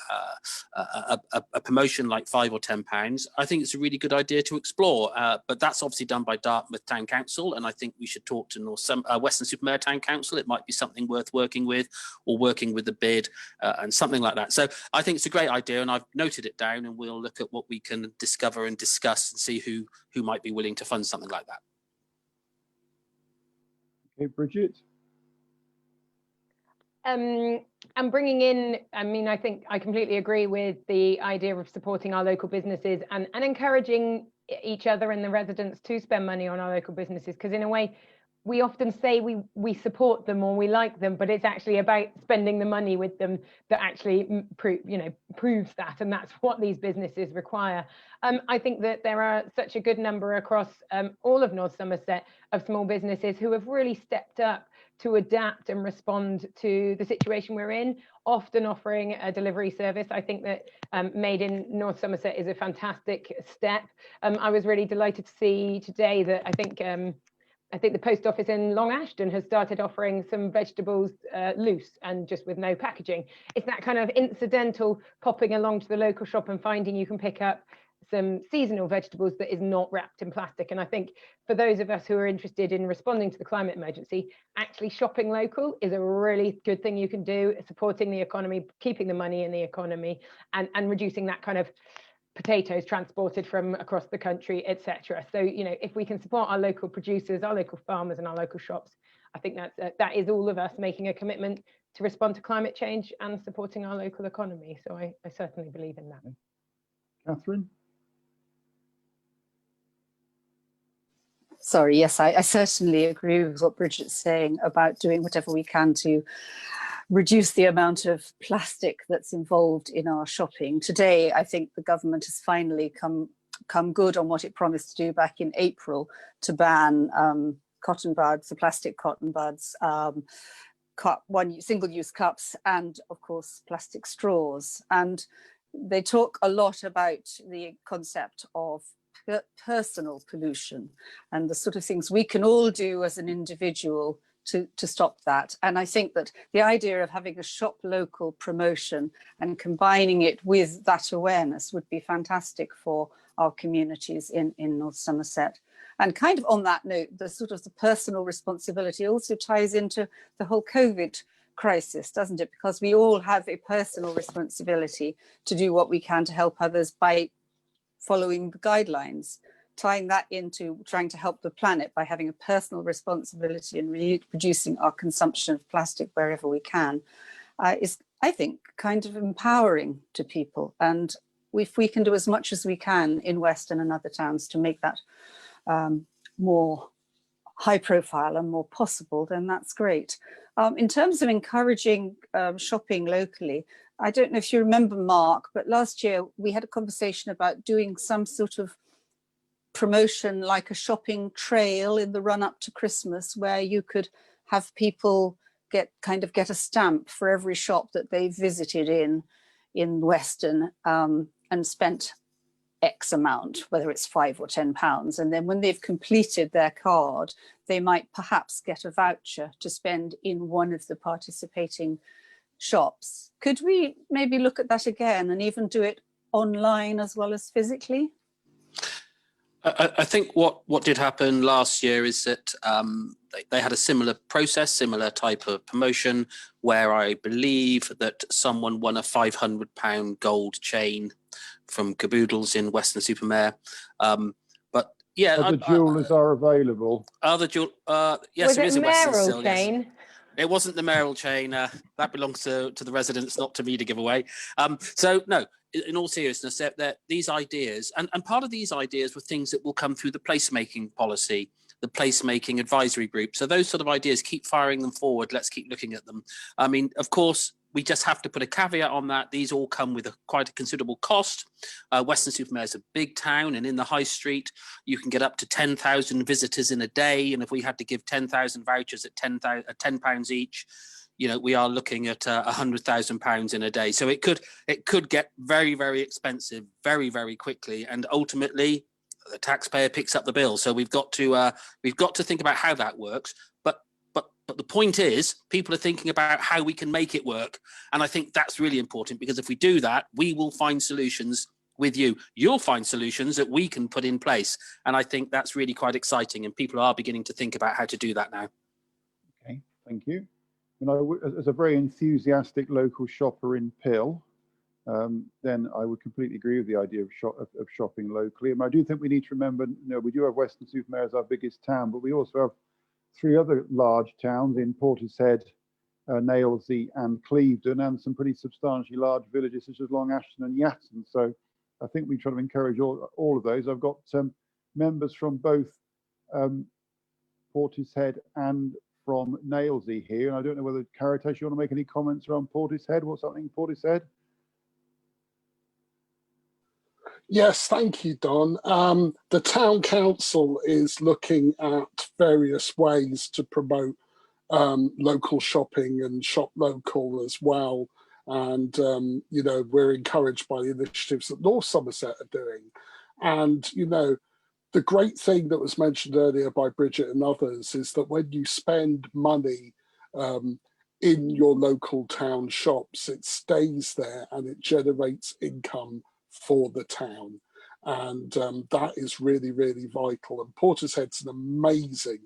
promotion like £5 or £10, I think it's a really good idea to explore. But that's obviously done by Dartmouth Town Council, and I think we should talk to Western-super-Mare Town Council. It might be something worth working with, or working with the bid and something like that. So I think it's a great idea, and I've noted it down, and we'll look at what we can discover and discuss and see who might be willing to fund something like that. Okay, Bridget. And bringing in, I mean, I think I completely agree with the idea of supporting our local businesses and encouraging each other and the residents to spend money on our local businesses, because in a way, we often say we support them or we like them, but it's actually about spending the money with them that actually proves that, and that's what these businesses require. I think that there are such a good number across all of North Somerset of small businesses who have really stepped up to adapt and respond to the situation we're in, often offering a delivery service. I think that Made in North Somerset is a fantastic step. I was really delighted to see today that I think the post office in Long Ashton has started offering some vegetables loose and just with no packaging. It's that kind of incidental popping along to the local shop and finding you can pick up some seasonal vegetables that is not wrapped in plastic. And I think for those of us who are interested in responding to the climate emergency, actually shopping local is a really good thing you can do, supporting the economy, keeping the money in the economy, and reducing that kind of potatoes transported from across the country, etc. So, if we can support our local producers, our local farmers and our local shops, I think that is all of us making a commitment to respond to climate change and supporting our local economy. So I certainly believe in that. Catherine? Sorry, yes, I certainly agree with what Bridget's saying about doing whatever we can to reduce the amount of plastic that's involved in our shopping. Today, I think the government has finally come good on what it promised to do back in April, to ban cotton buds, the plastic cotton buds, single-use cups, and of course plastic straws. And they talk a lot about the concept of personal pollution and the sort of things we can all do as an individual to stop that. And I think that the idea of having a shop local promotion and combining it with that awareness would be fantastic for our communities in North Somerset. And kind of on that note, the sort of the personal responsibility also ties into the whole COVID crisis, doesn't it? Because we all have a personal responsibility to do what we can to help others by following the guidelines, tying that into trying to help the planet by having a personal responsibility and reducing our consumption of plastic wherever we can is, I think, kind of empowering to people. And if we can do as much as we can in Weston and other towns to make that more high profile and more possible, then that's great. In terms of encouraging shopping locally, I don't know if you remember, Mark, but last year we had a conversation about doing some sort of promotion like a shopping trail in the run up to Christmas, where you could have people get a stamp for every shop that they visited in Weston and spent X amount, whether it's £5 or £10. And then when they've completed their card, they might perhaps get a voucher to spend in one of the participating shops. Could we maybe look at that again and even do it online as well as physically? I think what did happen last year is that they had a similar process, similar type of promotion, where I believe that someone won a £500 gold chain from Caboodles in Weston-super-Mare. But yeah, other jewellers are available. Other yes, was there is it a Weston Merrill still. chain? Yes. It wasn't the Merrill chain. That belongs to the residents, not to me to give away. So no, in all seriousness, that these ideas, and part of these ideas were things that will come through the placemaking policy, the placemaking advisory group. So those sort of ideas, keep firing them forward. Let's keep looking at them. I mean, of course, we just have to put a caveat on that. These all come with quite a considerable cost. Weston-super-Mare is a big town, and in the high street, you can get up to 10,000 visitors in a day. And if we had to give 10,000 vouchers at £10 each, you know, we are looking at £100,000 in a day. So it could get very, very expensive very, very quickly, and ultimately the taxpayer picks up the bill. So we've got to think about how that works. But the point is, people are thinking about how we can make it work. And I think that's really important, because if we do that, we will find solutions with you. You'll find solutions that we can put in place. And I think that's really quite exciting. And people are beginning to think about how to do that now. Okay, thank you. You know, as a very enthusiastic local shopper in Pill, then I would completely agree with the idea of shopping locally. And I do think we need to remember, you know, we do have Weston-super-Mare as our biggest town, but we also have 3 other large towns in Portishead, Nailsea and Clevedon, and some pretty substantially large villages such as Long Ashton and Yatton. So I think we try to encourage all of those. I've got members from both Portishead and from Nailsea here, and I don't know whether, Caritas, you want to make any comments around Portishead? What's happening in Portishead? Yes, thank you, Don. The town council is looking at various ways to promote local shopping and shop local as well. And, you know, we're encouraged by the initiatives that North Somerset are doing. And, you know, the great thing that was mentioned earlier by Bridget and others is that when you spend money in your local town shops, it stays there and it generates income for the town. And that is really, really vital. And Portishead's an amazing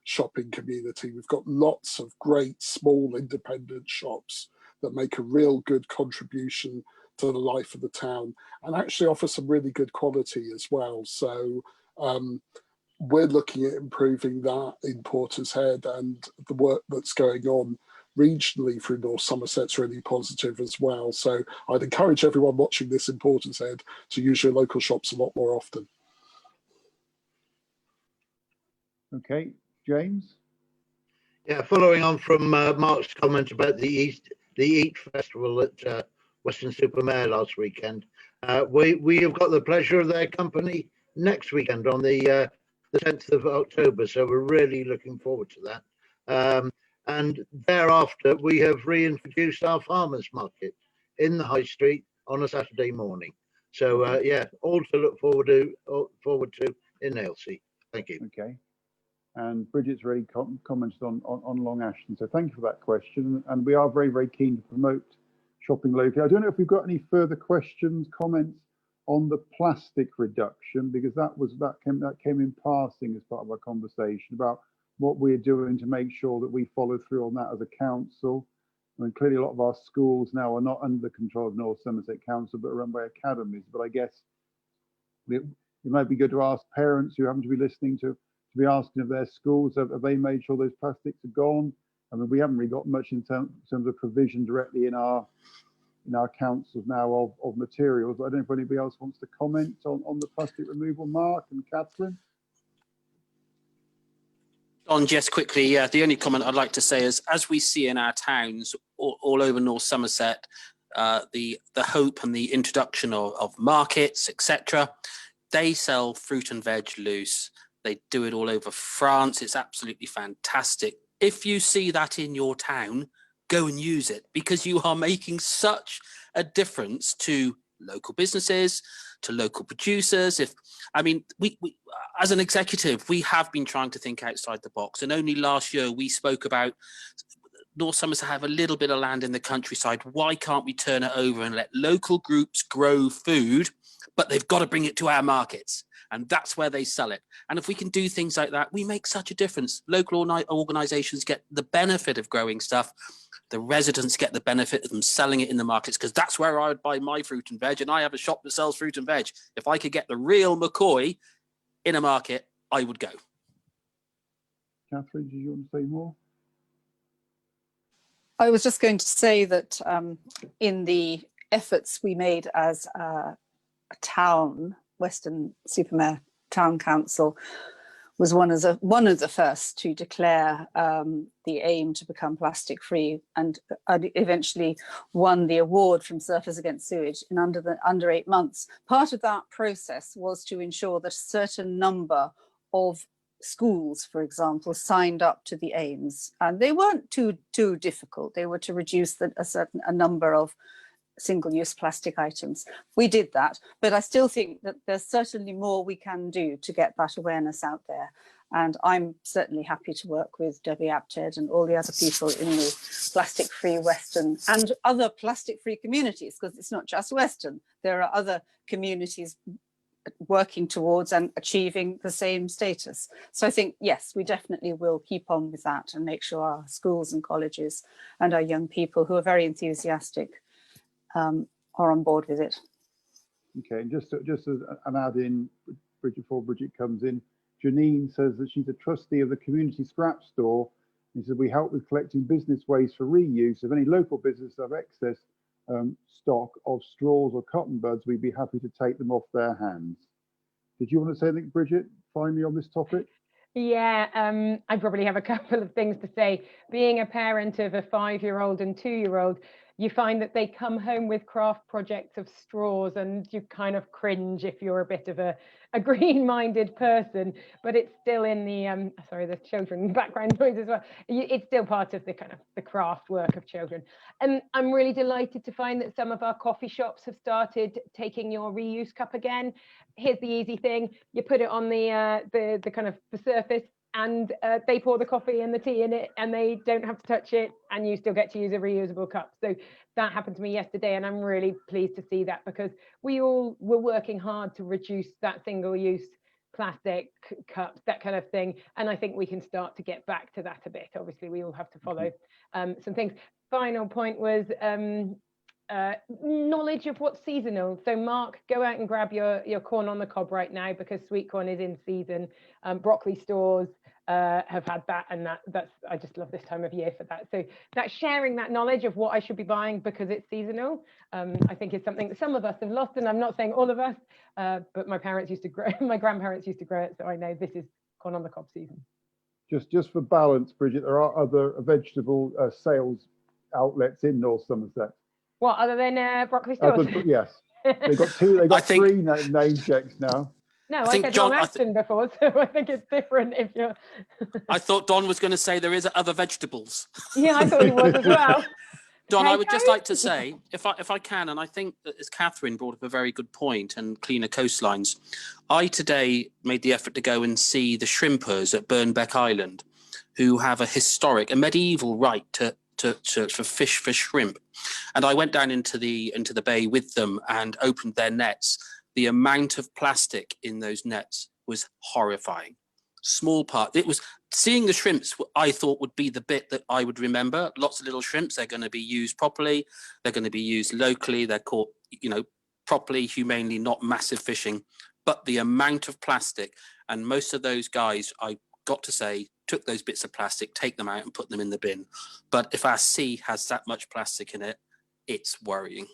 shopping community. We've got lots of great small independent shops that make a real good contribution to the life of the town and actually offer some really good quality as well. So we're looking at improving that in Portishead, and the work that's going on regionally through North Somerset's really positive as well. So I'd encourage everyone watching this in Portishead to use your local shops a lot more often. Okay, James? Yeah, following on from Mark's comment about the Eat Festival at Weston-super-Mare last weekend, we have got the pleasure of their company next weekend on the 10th of October, so we're really looking forward to that. And thereafter, we have reintroduced our farmers market in the high street on a Saturday morning. So yeah, all to look forward to in Ailsea. Thank you. Okay. And Bridget's already commented on Long Ashton. So thank you for that question. And we are very, very keen to promote shopping locally. I don't know if we've got any further questions, comments on the plastic reduction, because that came in passing as part of our conversation about what we're doing to make sure that we follow through on that as a council. I mean, clearly a lot of our schools now are not under the control of North Somerset Council, but are run by academies. But I guess it might be good to ask parents who happen to be listening to be asking of their schools, have they made sure those plastics are gone? I mean, we haven't really got much in terms of provision directly in our councils now of materials. I don't know if anybody else wants to comment on the plastic removal, Mark and Catherine. Don, just quickly, the only comment I'd like to say is, as we see in our towns all over North Somerset, the hope and the introduction of markets, etc., they sell fruit and veg loose. They do it all over France. It's absolutely fantastic. If you see that in your town, go and use it, because you are making such a difference to local businesses, to local producers. We as an executive, we have been trying to think outside the box. And only last year we spoke about North Somerset have a little bit of land in the countryside. Why can't we turn it over and let local groups grow food, but they've got to bring it to our markets? And that's where they sell it. And if we can do things like that, we make such a difference. Local organizations get the benefit of growing stuff. The residents get the benefit of them selling it in the markets, because that's where I would buy my fruit and veg. And I have a shop that sells fruit and veg. If I could get the real McCoy in a market, I would go. Catherine, do you want to say more? I was just going to say that in the efforts we made as a town, Weston-super-Mare Town Council was one of the first to declare the aim to become plastic free, and eventually won the award from Surfers Against Sewage in under 8 months. Part of that process was to ensure that a certain number of schools, for example, signed up to the aims, and they weren't too difficult. They were to reduce a number of single-use plastic items. We did that, but I still think that there's certainly more we can do to get that awareness out there. And I'm certainly happy to work with Debbie Apted and all the other people in the plastic-free Weston and other plastic-free communities, because it's not just Weston. There are other communities working towards and achieving the same status. So I think, yes, we definitely will keep on with that and make sure our schools and colleges and our young people who are very enthusiastic are on board with it. Okay, and just as an add-in, before Bridget comes in, Janine says that she's a trustee of the community scrap store. She said, we help with collecting business waste for reuse. If any local businesses have excess stock of straws or cotton buds, we'd be happy to take them off their hands. Did you want to say anything, Bridget, finally on this topic? Yeah, I probably have a couple of things to say. Being a parent of a 5-year-old and 2-year-old, you find that they come home with craft projects of straws, and you kind of cringe if you're a bit of a green-minded person, but it's still in the, sorry, there's children background noise as well. It's still part of the kind of the craft work of children. And I'm really delighted to find that some of our coffee shops have started taking your reuse cup again. Here's the easy thing. You put it on the kind of the surface, and they pour the coffee and the tea in it, and they don't have to touch it, and you still get to use a reusable cup. So that happened to me yesterday, and I'm really pleased to see that, because we all were working hard to reduce that single-use plastic cups, that kind of thing. And I think we can start to get back to that a bit. Obviously, we all have to follow some things. Final point was knowledge of what's seasonal. So Mark, go out and grab your corn on the cob right now, because sweet corn is in season. Broccoli stores have had that, and that's I just love this time of year for that. So that sharing that knowledge of what I should be buying because it's seasonal, I think is something that some of us have lost, and I'm not saying all of us, but my parents used to grow, my grandparents used to grow it, so I know this is corn on the cob season. Just for balance, Bridget, there are other vegetable sales outlets in North Somerset. What, other than broccoli stores? Yes, they've got two. They've got three name checks now. No, I said John Aston before, so I think it's different if you're. I thought Don was going to say there is other vegetables. Yeah, I thought he was as well. Don, I would just like to say, if I can, and I think that as Catherine brought up a very good point, and cleaner coastlines, I today made the effort to go and see the shrimpers at Burnbeck Island, who have a medieval right to fish for shrimp. And I went down into the bay with them and opened their nets. The amount of plastic in those nets was horrifying. Small part. It was seeing the shrimps, I thought would be the bit that I would remember. Lots of little shrimps. They're going to be used properly. They're going to be used locally. They're caught, properly, humanely, not massive fishing. but the amount of plastic, and most of those guys, I got to say, took those bits of plastic, take them out and put them in the bin. But if our sea has that much plastic in it, it's worrying.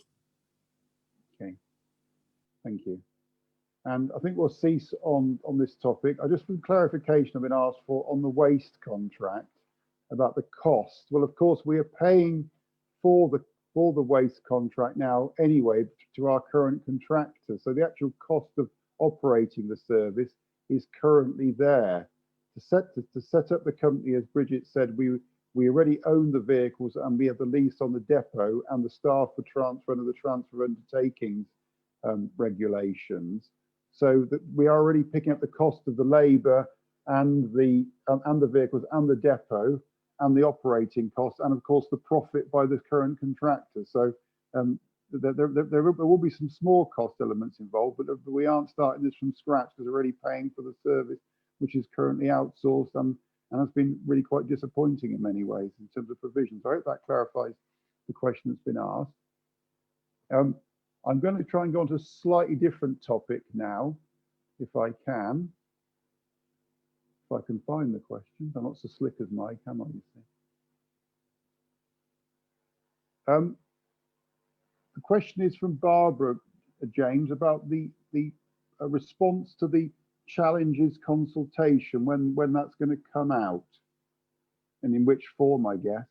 Okay, thank you. And I think we'll cease on this topic. I just, for clarification, I've been asked for on the waste contract about the cost. Well, of course, we are paying for the waste contract now anyway to our current contractor. So the actual cost of operating the service is currently there. To set up the company, as Bridget said, we already own the vehicles and we have the lease on the depot and the staff for transfer under the transfer undertakings regulations. So that we are already picking up the cost of the labour and the vehicles and the depot and the operating costs, and of course the profit by the current contractor. So there will be some small cost elements involved, but we aren't starting this from scratch because we're already paying for the service, which is currently outsourced and has been really quite disappointing in many ways in terms of provisions. I hope that clarifies the question that's been asked. I'm going to try and go on to a slightly different topic now, if I can. If I can find the question. I'm not so slick as Mike, am I, you see? The question is from Barbara James about the response to the challenges consultation, when that's going to come out and in which form, I guess.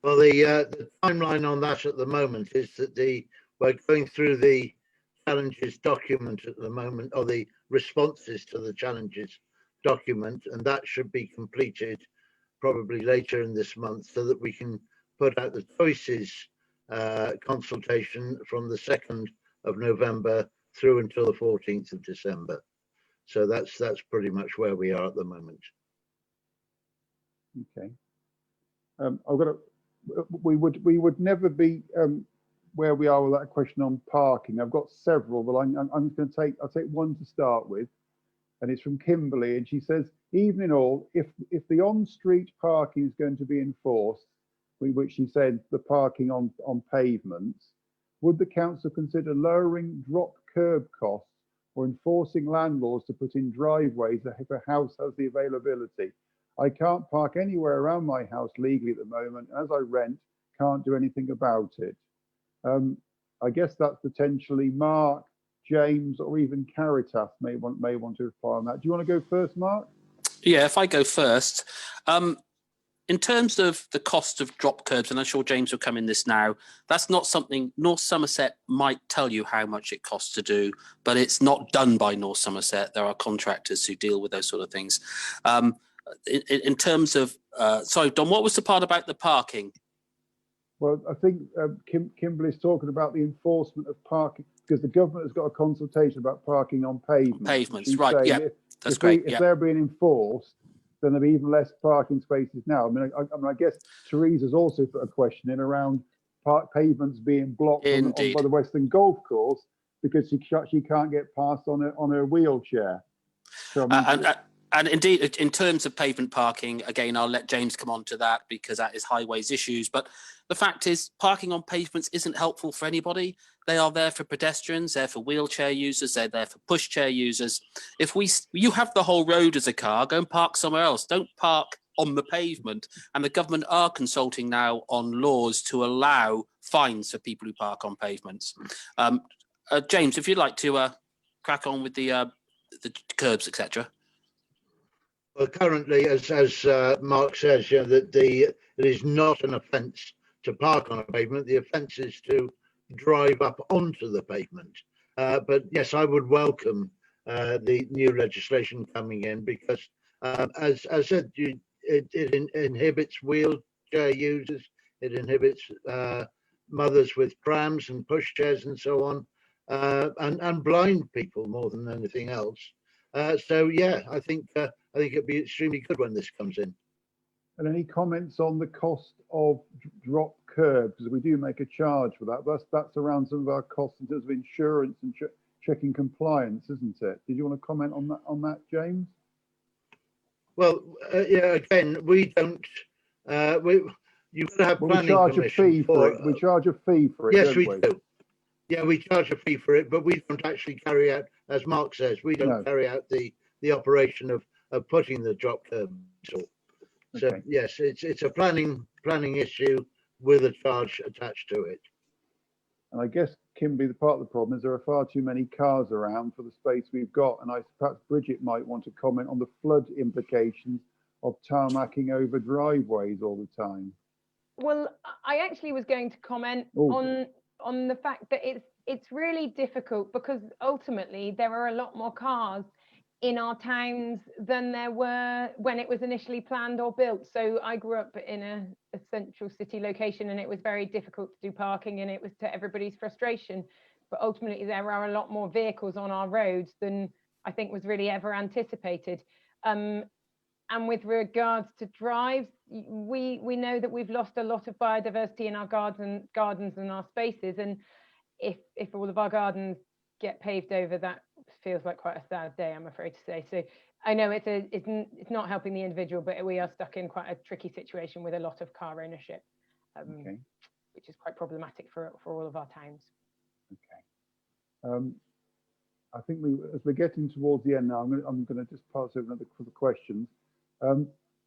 Well, the timeline on that at the moment is that we're going through the challenges document at the moment, or the responses to the challenges document, and that should be completed probably later in this month so that we can put out the choices consultation from the 2nd of November through until the 14th of December. So that's pretty much where we are at the moment. Okay. We would never be where we are with that question on parking. I've got several, but I'm going to I'll take one to start with, and it's from Kimberly, and she says, even in all, if the on-street parking is going to be enforced, which she said the parking on pavements, would the council consider lowering drop curb costs or enforcing landlords to put in driveways if a house has the availability? I can't park anywhere around my house legally at the moment, and as I rent, can't do anything about it. I guess that's potentially Mark, James, or even Caritas may want to reply on that. Do you want to go first, Mark? Yeah, if I go first. In terms of the cost of drop curbs, and I'm sure James will come in this now, that's not something North Somerset might tell you how much it costs to do, but it's not done by North Somerset. There are contractors who deal with those sort of things. In terms of, sorry, Don, what was the part about the parking? Well, I think Kimberly's talking about the enforcement of parking, because the government has got a consultation about parking on pavements. Pavements, right, yeah, that's great. If they're being enforced, then there'll be even less parking spaces now. I mean, I guess Teresa's also put a question in around pavements being blocked by the Western Golf Course because she can't get past on her wheelchair. So, I mean, and indeed, in terms of pavement parking, again, I'll let James come on to that because that is highways issues. But the fact is, parking on pavements isn't helpful for anybody. They are there for pedestrians, they're for wheelchair users, they're there for pushchair users. If you have the whole road as a car, go and park somewhere else. Don't park on the pavement. And the government are consulting now on laws to allow fines for people who park on pavements. James, if you'd like to crack on with the curbs, etc. Well, currently, as Mark says, that it is not an offence to park on a pavement. The offence is to drive up onto the pavement. But yes, I would welcome the new legislation coming in because, as I said, it inhibits wheelchair users, it inhibits mothers with prams and pushchairs and so on, and blind people more than anything else. So yeah, I think it'd be extremely good when this comes in. And any comments on the cost of drop curb? Because we do make a charge for that. That's around some of our costs in terms of insurance and checking compliance, isn't it? Did you want to comment on that, James? Well, yeah. Again, we don't. You've got to have planning permission for it. We charge a fee for it. Yes, we do. Yeah, we charge a fee for it, but we don't actually carry out, as Mark says, we don't No. carry out the operation of putting the drop curb. So Okay. yes, it's a planning issue with a charge attached to it. And I guess, Kimberly, the part of the problem is there are far too many cars around for the space we've got. And perhaps Bridget might want to comment on the flood implications of tarmacking over driveways all the time. Well, I actually was going to comment on the fact that it's really difficult because ultimately there are a lot more cars in our towns than there were when it was initially planned or built. So I grew up in a central city location, and it was very difficult to do parking, and it was to everybody's frustration. But ultimately there are a lot more vehicles on our roads than I think was really ever anticipated. And with regards to drives, we know that we've lost a lot of biodiversity in our gardens and our spaces. And if all of our gardens get paved over, that feels like quite a sad day, I'm afraid to say. So I know it's not helping the individual, but we are stuck in quite a tricky situation with a lot of car ownership, which is quite problematic for all of our towns. Okay. I think as we're getting towards the end now, I'm going to just pass over another couple of questions.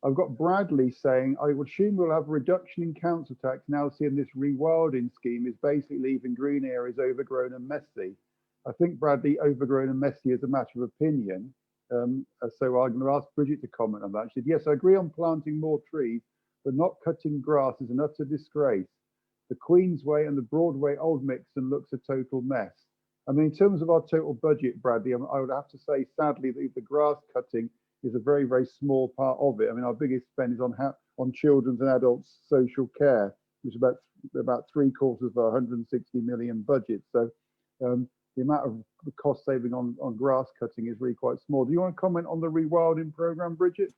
I've got Bradley saying, I would assume we'll have a reduction in council tax now seeing this rewilding scheme is basically leaving green areas overgrown and messy. I think, Bradley, overgrown and messy is a matter of opinion. So I'm going to ask Bridget to comment on that. She said, yes, I agree on planting more trees, but not cutting grass is an utter disgrace. The Queensway and the Broadway Old Mixon looks a total mess. I mean, in terms of our total budget, Bradley, I would have to say, sadly, that the grass cutting is a very, very small part of it. I mean, our biggest spend is on children's and adults' social care, which is about 3/4 of our 160 million budget. So the amount of the cost saving on grass cutting is really quite small. Do you want to comment on the rewilding programme, Bridget?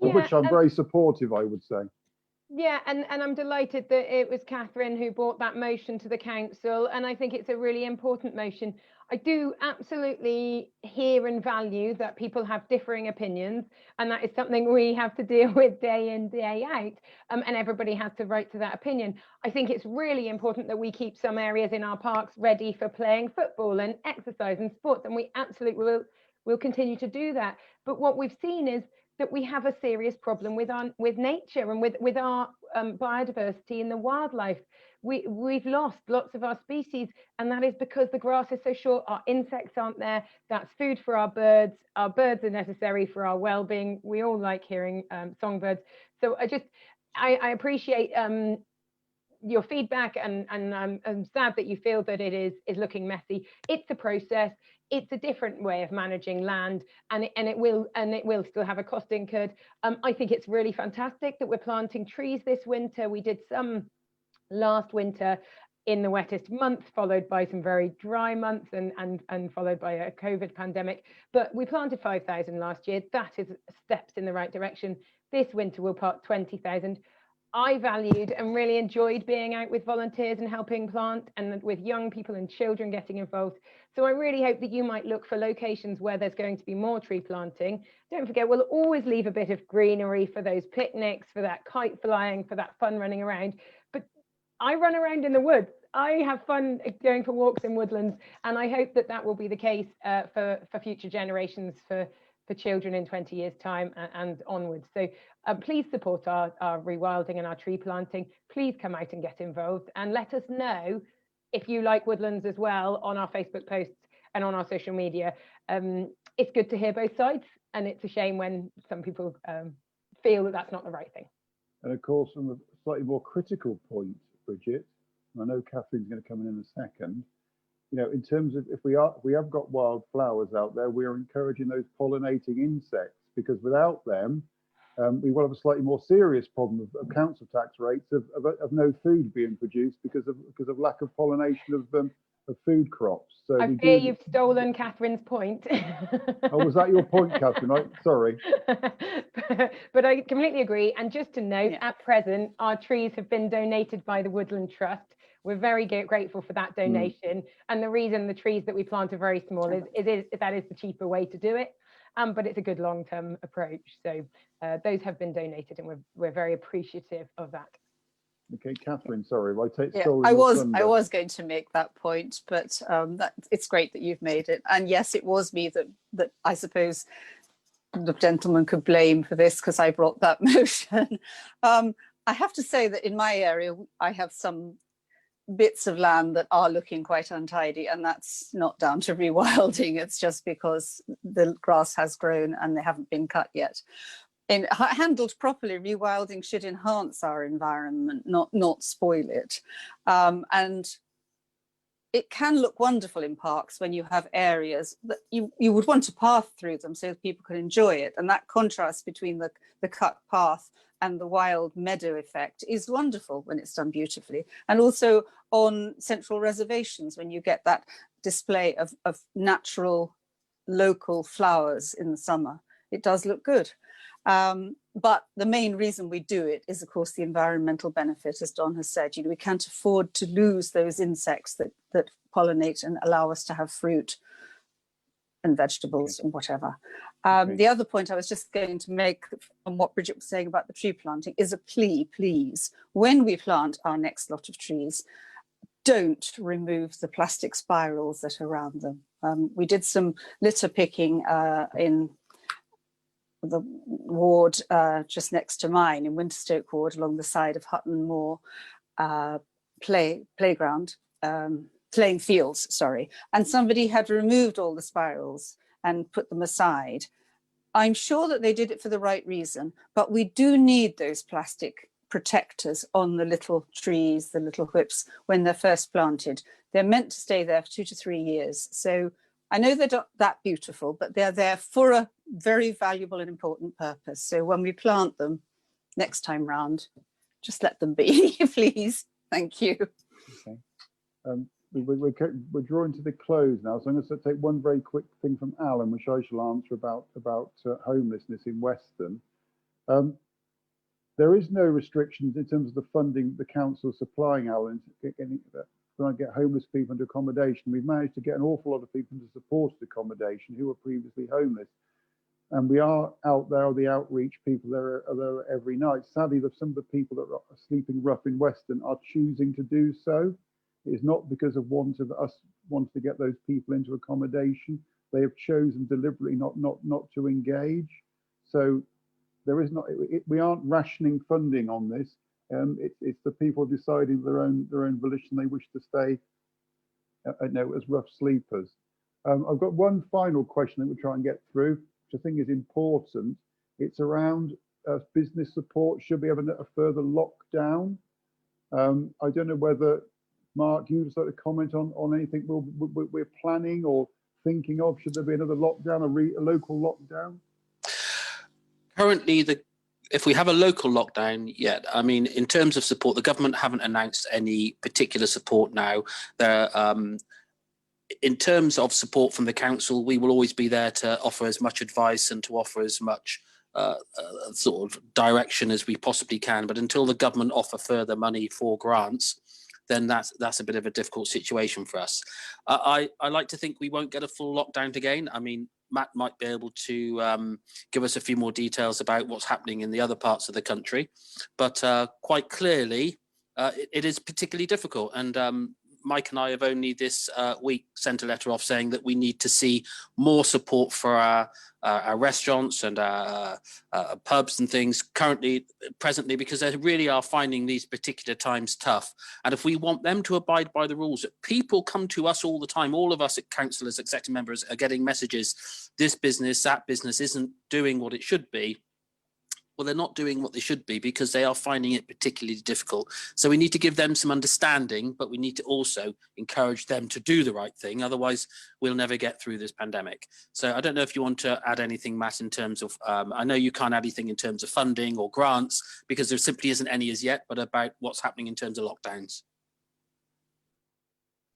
Of which I'm very supportive, I would say. Yeah, and I'm delighted that it was Catherine who brought that motion to the council, and I think it's a really important motion. I do absolutely hear and value that people have differing opinions, and that is something we have to deal with day in, day out, and everybody has the right to that opinion. I think it's really important that we keep some areas in our parks ready for playing football and exercise and sports, and we absolutely will continue to do that. But what we've seen is that we have a serious problem with nature and with our biodiversity and the wildlife. We've lost lots of our species, and that is because the grass is so short, our insects aren't there. That's food for our birds. Our birds are necessary for our well-being. We all like hearing songbirds. So I appreciate your feedback, and I'm sad that you feel that it is looking messy. It's a process. It's a different way of managing land, and it will still have a cost incurred. I think it's really fantastic that we're planting trees this winter. We did some last winter in the wettest month, followed by some very dry months, and followed by a COVID pandemic. But we planted 5,000 last year. That is steps in the right direction. This winter we'll plant 20,000. I valued and really enjoyed being out with volunteers and helping plant, and with young people and children getting involved. So I really hope that you might look for locations where there's going to be more tree planting. Don't forget, we'll always leave a bit of greenery for those picnics, for that kite flying, for that fun running around. But I run around in the woods. I have fun going for walks in woodlands, and I hope that that will be the case for future generations, for children in 20 years' time and onwards. So please support our rewilding and our tree planting. Please come out and get involved, and let us know if you like woodlands as well on our Facebook posts and on our social media. It's good to hear both sides, and it's a shame when some people feel that that's not the right thing. And of course, from a slightly more critical point, Bridget, and I know Catherine's going to come in a second, you know, in terms of if we have got wildflowers out there, we're encouraging those pollinating insects, because without them, we will have a slightly more serious problem of council tax rates of no food being produced because of lack of pollination of food crops. So I fear you've stolen Catherine's point. Oh, was that your point, Catherine? Sorry. But I completely agree. And just to note, at present, our trees have been donated by the Woodland Trust. We're very grateful for that donation. And the reason the trees that we plant are very small is that is the cheaper way to do it. But it's a good long-term approach. So those have been donated, and we're very appreciative of that. Okay, Catherine, sorry, Yeah, stole I your was thunder. going to make that point, but it's great that you've made it. And yes, it was me that I suppose the gentleman could blame for this because I brought that motion. I have to say that in my area, I have some bits of land that are looking quite untidy, and that's not down to rewilding. It's just because the grass has grown and they haven't been cut yet. Handled properly, rewilding should enhance our environment, not spoil it. And it can look wonderful in parks when you have areas that you would want to path through them so people can enjoy it. And that contrast between the cut path and the wild meadow effect is wonderful when it's done beautifully. And also on central reservations, when you get that display of natural local flowers in the summer, it does look good. But the main reason we do it is, of course, the environmental benefit, as Don has said. We can't afford to lose those insects that pollinate and allow us to have fruit and vegetables and whatever. The other point I was just going to make on what Bridget was saying about the tree planting is a plea, please. When we plant our next lot of trees, don't remove the plastic spirals that are around them. We did some litter picking in the ward just next to mine, in Winterstoke Ward, along the side of Hutton Moor playing fields, sorry. And somebody had removed all the spirals and put them aside. I'm sure that they did it for the right reason, but we do need those plastic protectors on the little trees, the little whips, when they're first planted. They're meant to stay there for 2 to 3 years. So I know they're not that beautiful, but they're there for a very valuable and important purpose. So when we plant them next time round, just let them be, please. Thank you. Okay. We're drawing to the close now, so I'm going to take one very quick thing from Alan, which I shall answer about homelessness in Weston. There is no restrictions in terms of the funding the council is supplying, Alan, trying to get homeless people into accommodation. We've managed to get an awful lot of people into supported accommodation who were previously homeless. And we are out there, the outreach people are there every night. Sadly, some of the people that are sleeping rough in Weston are choosing to do so. It is not because of us wanting to get those people into accommodation. They have chosen deliberately not to engage. So there is we aren't rationing funding on this. It's the people deciding their own volition they wish to stay as rough sleepers. I've got one final question that we'll try and get through, which I think is important. It's around business support. Should we have a further lockdown? I don't know whether, Mark, you would like to comment on anything we're planning or thinking of. Should there be another lockdown, a local lockdown? Currently, if we have a local lockdown yet, I mean, in terms of support, the government haven't announced any particular support now. In terms of support from the council, we will always be there to offer as much advice and to offer as much sort of direction as we possibly can. But until the government offer further money for grants, then that's a bit of a difficult situation for us. I like to think we won't get a full lockdown again. I mean, Matt might be able to give us a few more details about what's happening in the other parts of the country, but quite clearly it is particularly difficult. And Mike and I have only this week sent a letter off saying that we need to see more support for our restaurants and our pubs and things presently, because they really are finding these particular times tough. And if we want them to abide by the rules, people come to us all the time. All of us at councillors, executive members are getting messages, this business, that business isn't doing what it should be. Well, they're not doing what they should be because they are finding it particularly difficult. So we need to give them some understanding, but we need to also encourage them to do the right thing. Otherwise, we'll never get through this pandemic. So I don't know if you want to add anything, Matt, in terms of, I know you can't add anything in terms of funding or grants because there simply isn't any as yet, but about what's happening in terms of lockdowns.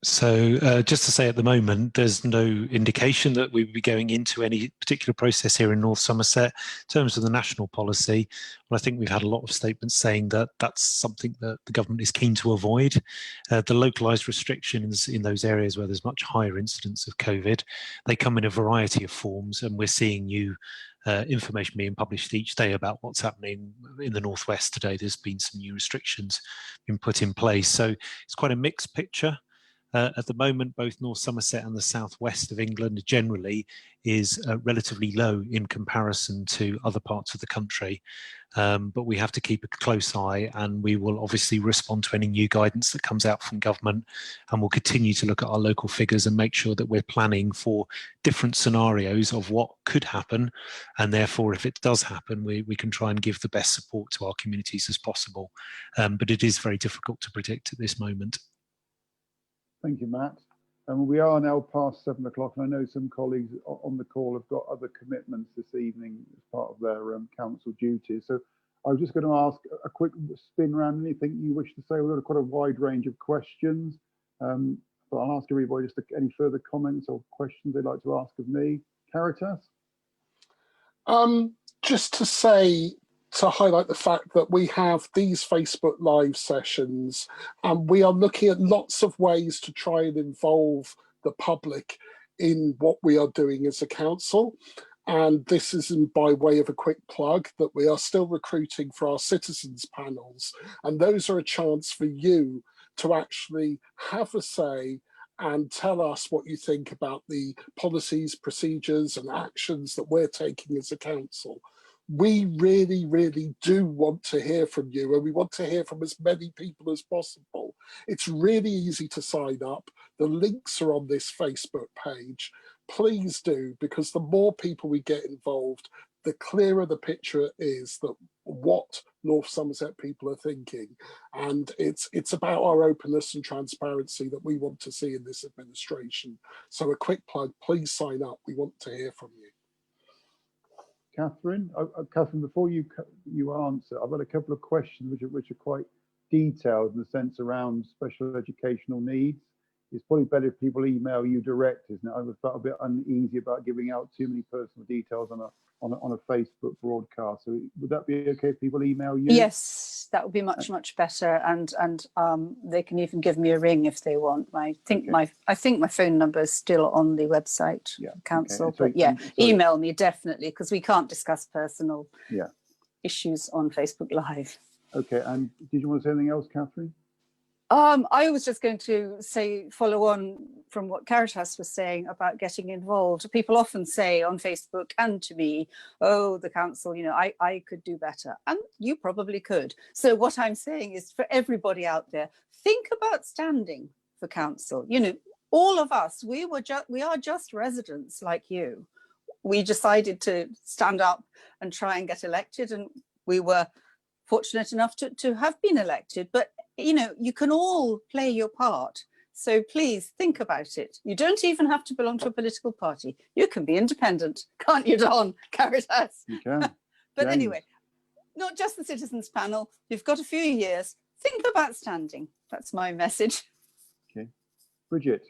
So just to say, at the moment, there's no indication that we would be going into any particular process here in North Somerset. In terms of the national policy, well, I think we've had a lot of statements saying that that's something that the government is keen to avoid. The localised restrictions in those areas where there's much higher incidence of COVID, they come in a variety of forms, and we're seeing new information being published each day about what's happening in the Northwest today. There's been some new restrictions been put in place. So it's quite a mixed picture. At the moment, both North Somerset and the southwest of England generally is relatively low in comparison to other parts of the country. But we have to keep a close eye, and we will obviously respond to any new guidance that comes out from government, and we'll continue to look at our local figures and make sure that we're planning for different scenarios of what could happen. And therefore, if it does happen, we can try and give the best support to our communities as possible. But it is very difficult to predict at this moment. Thank you, Matt. We are now past 7 o'clock, and I know some colleagues on the call have got other commitments this evening as part of their council duties. So I was just going to ask a quick spin round. Anything you wish to say? We've got quite a wide range of questions, but I'll ask everybody just any further comments or questions they'd like to ask of me. Caritas? Just to say, to highlight the fact that we have these Facebook Live sessions, and we are looking at lots of ways to try and involve the public in what we are doing as a council. And this isn't by way of a quick plug, that we are still recruiting for our citizens panels. And those are a chance for you to actually have a say and tell us what you think about the policies, procedures and actions that we're taking as a council. We really, really do want to hear from you, and we want to hear from as many people as possible. It's really easy to sign up. The links are on this Facebook page. Please do, because the more people we get involved, the clearer the picture is that what North Somerset people are thinking. And it's about our openness and transparency that we want to see in this administration. So a quick plug, please sign up. We want to hear from you. Catherine, Catherine, before you answer, I've got a couple of questions which are quite detailed in the sense around special educational needs. It's probably better if people email you direct, isn't it? I was felt a bit uneasy about giving out too many personal details on a Facebook broadcast. So would that be okay if people email you? Yes, that would be much better, and they can even give me a ring if they want. I think my phone number is still on the website, council. Okay. But yeah, email me definitely, because we can't discuss personal issues on Facebook Live. Okay, and did you want to say anything else, Catherine? I was just going to say, follow on from what Caritas was saying about getting involved. People often say on Facebook and to me, oh, the council, I could do better. And you probably could. So what I'm saying is, for everybody out there, think about standing for council. All of us, we are just residents like you. We decided to stand up and try and get elected, and we were fortunate enough to have been elected. But you can all play your part. So please think about it. You don't even have to belong to a political party. You can be independent, can't you, Don? Caritas. You can. But anyway, not just the citizens panel. You've got a few years. Think about standing. That's my message. Okay. Bridget.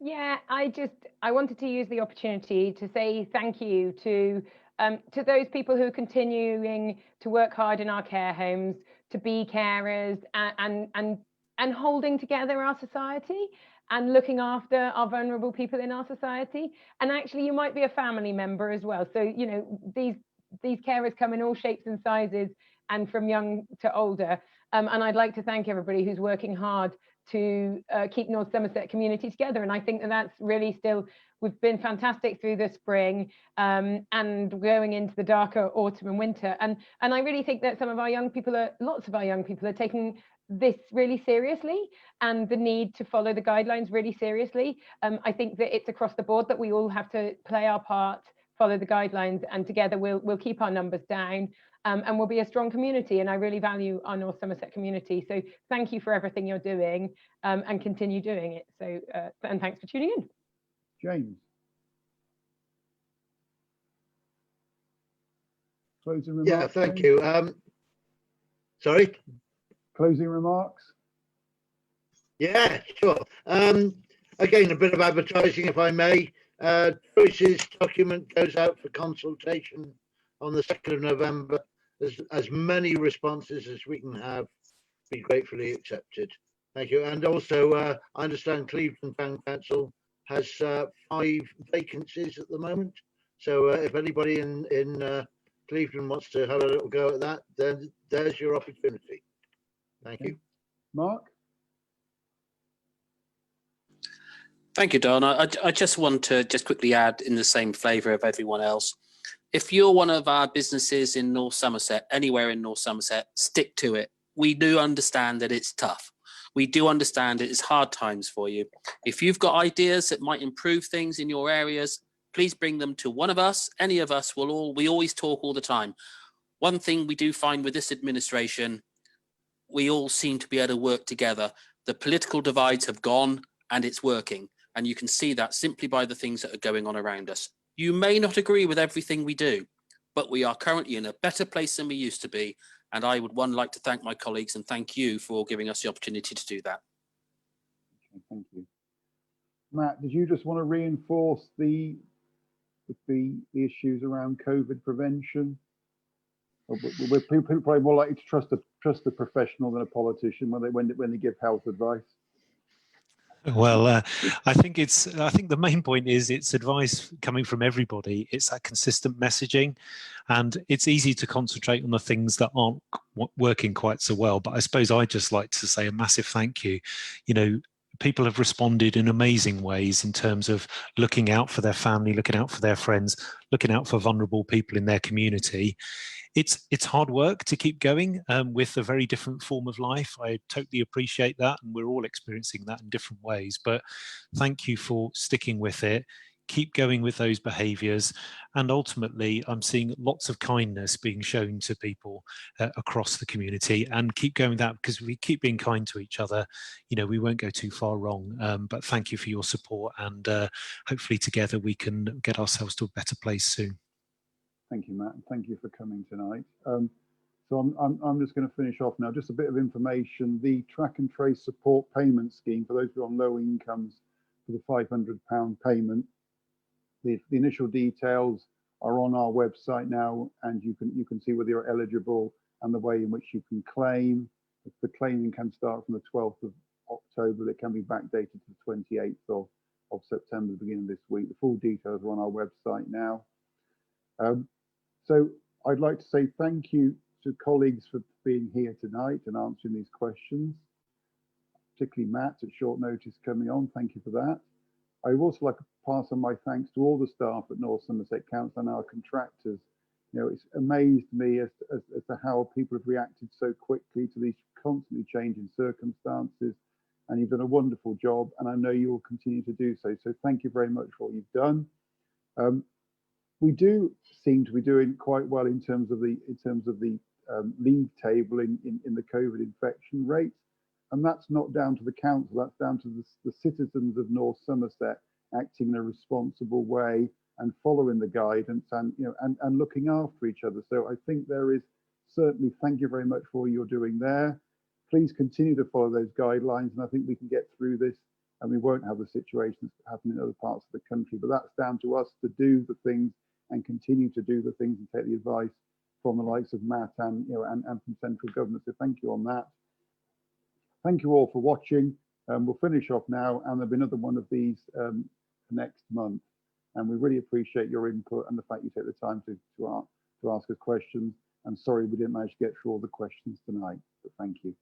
Yeah, I wanted to use the opportunity to say thank you to those people who are continuing to work hard in our care homes, to be carers, and holding together our society and looking after our vulnerable people in our society. And actually, you might be a family member as well. So, these carers come in all shapes and sizes and from young to older. And I'd like to thank everybody who's working hard to keep North Somerset community together. And I think that's really still, we've been fantastic through the spring and going into the darker autumn and winter. And I really think that lots of our young people are taking this really seriously, and the need to follow the guidelines really seriously. I think that it's across the board that we all have to play our part, follow the guidelines, and together we'll keep our numbers down. And we'll be a strong community, and I really value our North Somerset community. So thank you for everything you're doing, and continue doing it. So and thanks for tuning in. James. Closing remarks. Yeah, thank you. Sorry? Closing remarks? Yeah, sure. Again, a bit of advertising, if I may. Joyce's document goes out for consultation on the 2nd of November. As many responses as we can have, be gratefully accepted. Thank you. And also, I understand Cleveland Town Council has 5 vacancies at the moment So if anybody in Cleveland wants to have a little go at that, then there's your opportunity. Thank you. Mark? Thank you, Don. I just want to just quickly add, in the same flavour of everyone else, if you're one of our businesses in North Somerset, anywhere in North Somerset, stick to it. We do understand that it's tough. We do understand it is hard times for you. If you've got ideas that might improve things in your areas, please bring them to one of us. Any of us we always talk all the time. One thing we do find with this administration, we all seem to be able to work together. The political divides have gone and it's working. And you can see that simply by the things that are going on around us. You may not agree with everything we do, but we are currently in a better place than we used to be. And I would like to thank my colleagues and thank you for giving us the opportunity to do that. Okay, thank you. Matt, did you just want to reinforce the issues around COVID prevention? Where people probably more likely to trust a professional than a politician when they give health advice. Well, I think the main point is it's advice coming from everybody. It's that consistent messaging, and it's easy to concentrate on the things that aren't working quite so well. But I suppose I'd just like to say a massive thank you. You know, people have responded in amazing ways in terms of looking out for their family, looking out for their friends, looking out for vulnerable people in their community. It's hard work to keep going with a very different form of life. I totally appreciate that, and we're all experiencing that in different ways. But thank you for sticking with it. Keep going with those behaviours, and ultimately, I'm seeing lots of kindness being shown to people across the community. And keep going with that, because we keep being kind to each other. You know, we won't go too far wrong. But thank you for your support, and hopefully together we can get ourselves to a better place soon. Thank you, Matt, and thank you for coming tonight. So I'm just going to finish off now. Just a bit of information. The track and trace support payment scheme for those who are on low incomes for the £500 payment. The initial details are on our website now, and you can see whether you're eligible and the way in which you can claim. The claiming can start from the 12th of October. It can be backdated to the 28th of September, the beginning of this week. The full details are on our website now. So I'd like to say thank you to colleagues for being here tonight and answering these questions, particularly Matt at short notice coming on. Thank you for that. I would also like to pass on my thanks to all the staff at North Somerset Council and our contractors. You know, it's amazed me as to how people have reacted so quickly to these constantly changing circumstances, and you've done a wonderful job, and I know you will continue to do so. So thank you very much for what you've done. We do seem to be doing quite well in terms of the league table in the COVID infection rate, and that's not down to the council. That's down to the citizens of North Somerset acting in a responsible way and following the guidance and and looking after each other. So I think there is certainly, thank you very much for what you're doing there. Please continue to follow those guidelines, and I think we can get through this, and we won't have the situations that happen in other parts of the country. But that's down to us to do the things and continue to do the things and take the advice from the likes of Matt and and from central government. So thank you on that. Thank you all for watching. We'll finish off now, and there'll be another one of these next month. And we really appreciate your input and the fact you take the time to ask us questions. And sorry we didn't manage to get through all the questions tonight, but thank you.